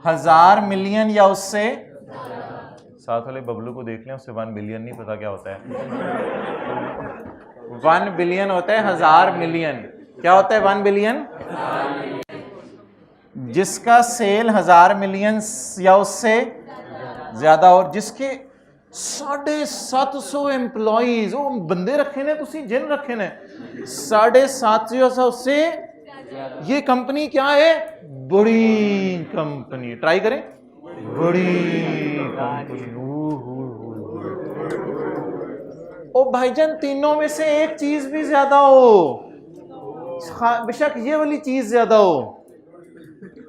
1000 मिलियन या उससे, साथ वाले बबलू को देख लें, उससे 1 बिलियन नहीं पता क्या होता है। 1 बिलियन होता है 1000 मिलियन। क्या होता है 1 बिलियन? जिसका सेल 1000 मिलियन या उससे ज्यादा, और जिसके 750 एम्प्लॉइज, वो बंदे रखे ने, तुसी जिन रखे ने 750 से, ये कंपनी क्या है? बड़ी कंपनी। ट्राई करें, बड़ी कंपनी। ओ भाईजान, तीनों में से एक चीज भी ज्यादा हो, बेशक ये वाली चीज ज्यादा हो,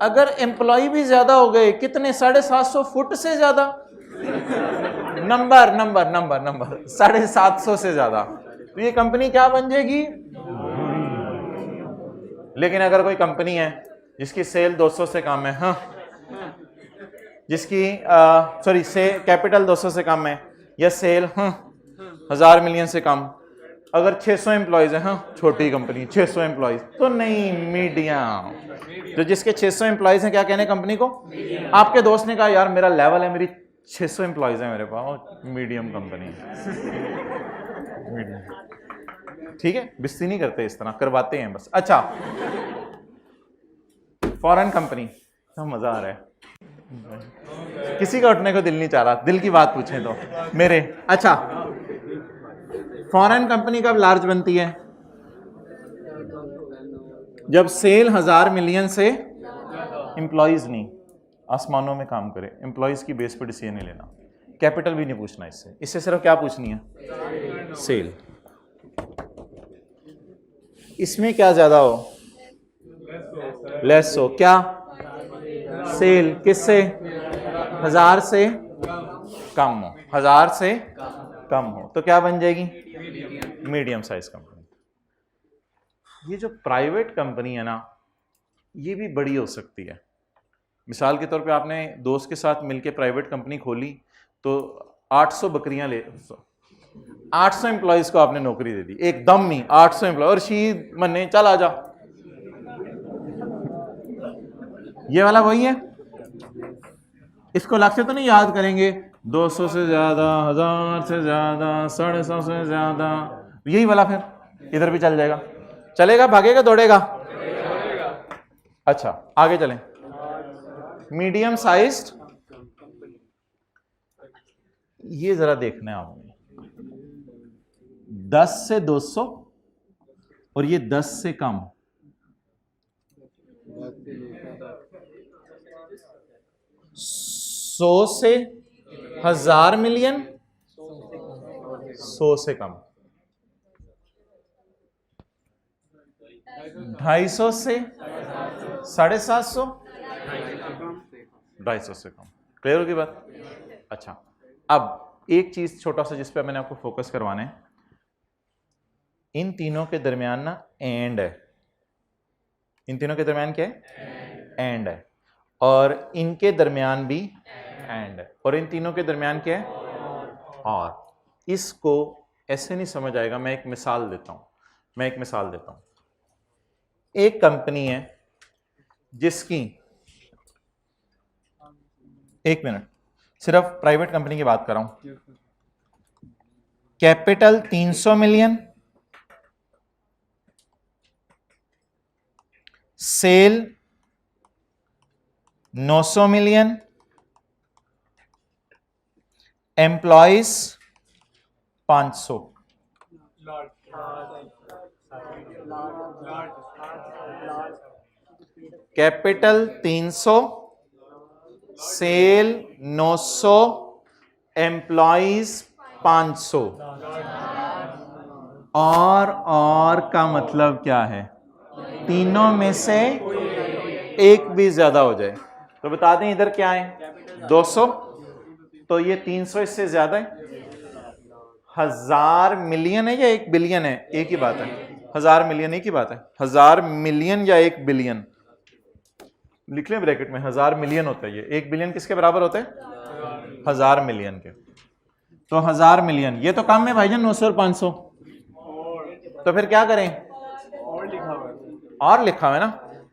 अगर एम्प्लॉय भी ज्यादा हो गए, कितने? 750 फुट से ज्यादा, नंबर 750 से ज्यादा, तो ये कंपनी क्या बन जाएगी? लेकिन अगर कोई कंपनी है जिसकी सेल 200 से कम है, हाँ, जिसकी सॉरी से कैपिटल 200 से कम है, या सेल 1000 मिलियन से कम, अगर 600 एम्प्लॉयज है, हाँ, छोटी कंपनी 600 एम्प्लॉयज तो नहीं, मीडियम। जो जिसके 600 एम्प्लॉयज हैं, क्या कहने कंपनी को? आपके दोस्त ने कहा यार मेरा लेवल है, मेरी 600 एम्प्लॉयज है मेरे पास, मीडियम कंपनी। ठीक है, बिस्ती नहीं करते इस तरह, करवाते हैं बस। अच्छा, फॉरेन कंपनी, तो मजा आ रहा है, किसी का उठने को दिल नहीं चाह रहा, दिल की बात पूछें तो मेरे। अच्छा, फॉरेन कंपनी कब लार्ज बनती है? जब सेल 1000 मिलियन से, एम्प्लॉयज नहीं, आसमानों में काम करे, एम्प्लॉयज की बेस पर डिसीजन नहीं लेना, कैपिटल भी नहीं पूछना इससे, इससे सिर्फ क्या पूछनी है? सेल। इसमें क्या ज्यादा हो? लेस हो। क्या? सेल किससे? 1000 से कम हो, 1000 से कम हो, तो क्या बन जाएगी? Medium size company. ये जो प्राइवेट कंपनी है ना, ये भी बड़ी हो सकती है। मिसाल के तौर पे आपने दोस्त के साथ मिलके प्राइवेट कंपनी खोली, तो 800 बकरियां ले, 800 एम्प्लॉयज को आपने नौकरी दे दी एकदम ही, 800 एम्प्लॉय, और शीद मन्ने चल आ जा। ये वाला वही है, इसको लक्ष्य तो नहीं याद करेंगे, 200 से ज्यादा, 1000 से ज्यादा, 150 से ज्यादा, यही वाला फिर इधर भी चल जाएगा। चलेगा, भागेगा, दौड़ेगा? अच्छा, आगे चलें। मीडियम साइज्ड, ये जरा देखना है आपने, 10 से 200 और ये 10 से कम, 100 से 1000 मिलियन, 100 से कम, 250 से 750, 250 से कम। क्लियर होगी बात? अच्छा, अब एक चीज छोटा सा जिस पे मैंने आपको फोकस करवाना है, इन तीनों के दरमियान ना एंड है, इन तीनों के दरमियान क्या है? एंड है, और इनके दरमियान भी एंड है, और इन तीनों के दरमियान क्या है? और। इसको ऐसे नहीं समझ आएगा, मैं एक मिसाल देता हूं, एक कंपनी है जिसकी, एक मिनट, सिर्फ प्राइवेट कंपनी की बात कर रहा हूं, capital 300 million, sale 900 million, employees 500। Capital 300, sale 900, employees 500। और का मतलब क्या है? तीनों में से एक भी ज्यादा हो जाए। तो बता दें इधर क्या है, 200, तो ये 300 इससे ज्यादा है। 1000 मिलियन है या 1 बिलियन है? एक ही बात है। 1000 मिलियन एक ही बात है। 1000 मिलियन या 1 बिलियन, लिख लें ब्रैकेट में, 1000 मिलियन होता है ये। 1 बिलियन किसके बराबर होता है? 1000 मिलियन के। तो 1000 मिलियन, ये तो कम है भाईजान, 900 और 500। तो फिर क्या करें? और लिखा हुआ है ना,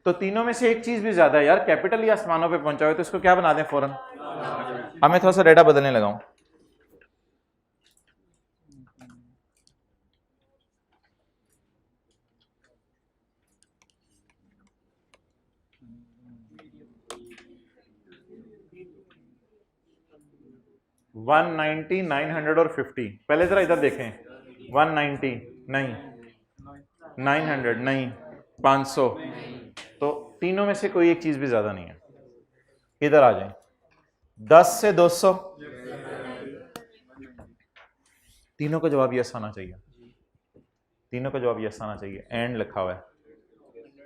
तो तीनों में से एक चीज भी ज्यादा है यार। कैपिटल ही आसमानों पे पहुंचा हुआ है, तो इसको क्या बना दें फौरन? अब मैं थोड़ा सा डेटा बदलने लगा हूं। वन 190, 900 और 50। पहले जरा इधर देखें, 190 नहीं, 900 नहीं, 500। तो तीनों में से कोई एक चीज भी ज्यादा नहीं है। इधर आ जाए, 10 से 200, तीनों का जवाब यस आना चाहिए। तीनों का जवाब यस आना चाहिए। एंड लिखा हुआ है।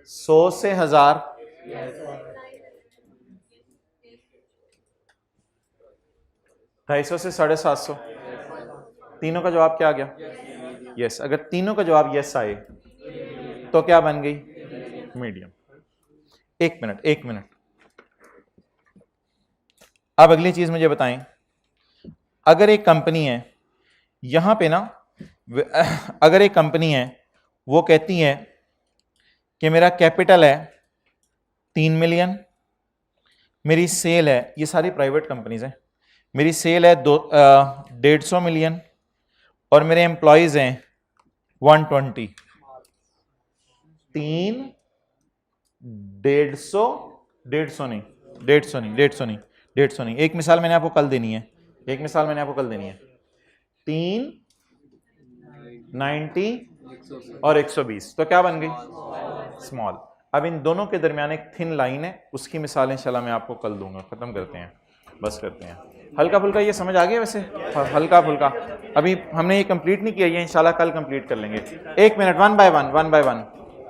100 से 1000, 250 से 750, तीनों का जवाब क्या आ गया? यस। अगर तीनों का जवाब यस आए तो क्या बन गई? मीडियम। एक मिनट, अब अगली चीज मुझे बताएं। अगर एक कंपनी है, यहां पे ना, अगर एक कंपनी है वो कहती है कि मेरा कैपिटल है 3 मिलियन, मेरी सेल है, ये सारी प्राइवेट कंपनीज हैं, मेरी सेल है 150 मिलियन और मेरे एम्प्लॉयज हैं 120। 3, 150 नहीं। एक मिसाल मैंने आपको कल देनी है, 3, 90 और 120, तो क्या बन गई? स्मॉल। अब इन दोनों के दरमियान एक थिन लाइन है, उसकी मिसाल इंशाल्लाह मैं आपको कल दूंगा। खत्म करते हैं, बस करते हैं। हल्का फुल्का ये समझ आ गया वैसे? हल्का फुल्का अभी हमने ये कंप्लीट नहीं किया, ये इंशाल्लाह कल कंप्लीट कर लेंगे। एक मिनट, वन बाय वन।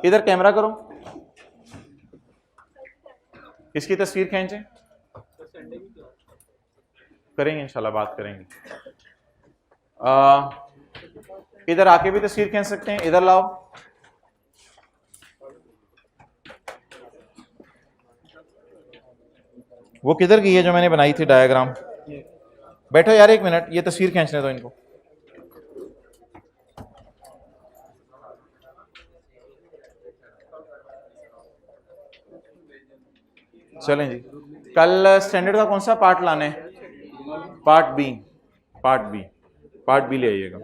इधर कैमरा करो, इसकी तस्वीर खींचे, करेंगे इंशाल्लाह, बात करेंगे। इधर आके भी तस्वीर खींच सकते हैं, इधर लाओ। वो किधर गई है जो मैंने बनाई थी डायग्राम? बैठो यार एक मिनट, ये तस्वीर खींचने दो इनको। चलें जी, कल स्टैंडर्ड का कौन सा पार्ट लाना है? पार्ट बी ले आइएगा।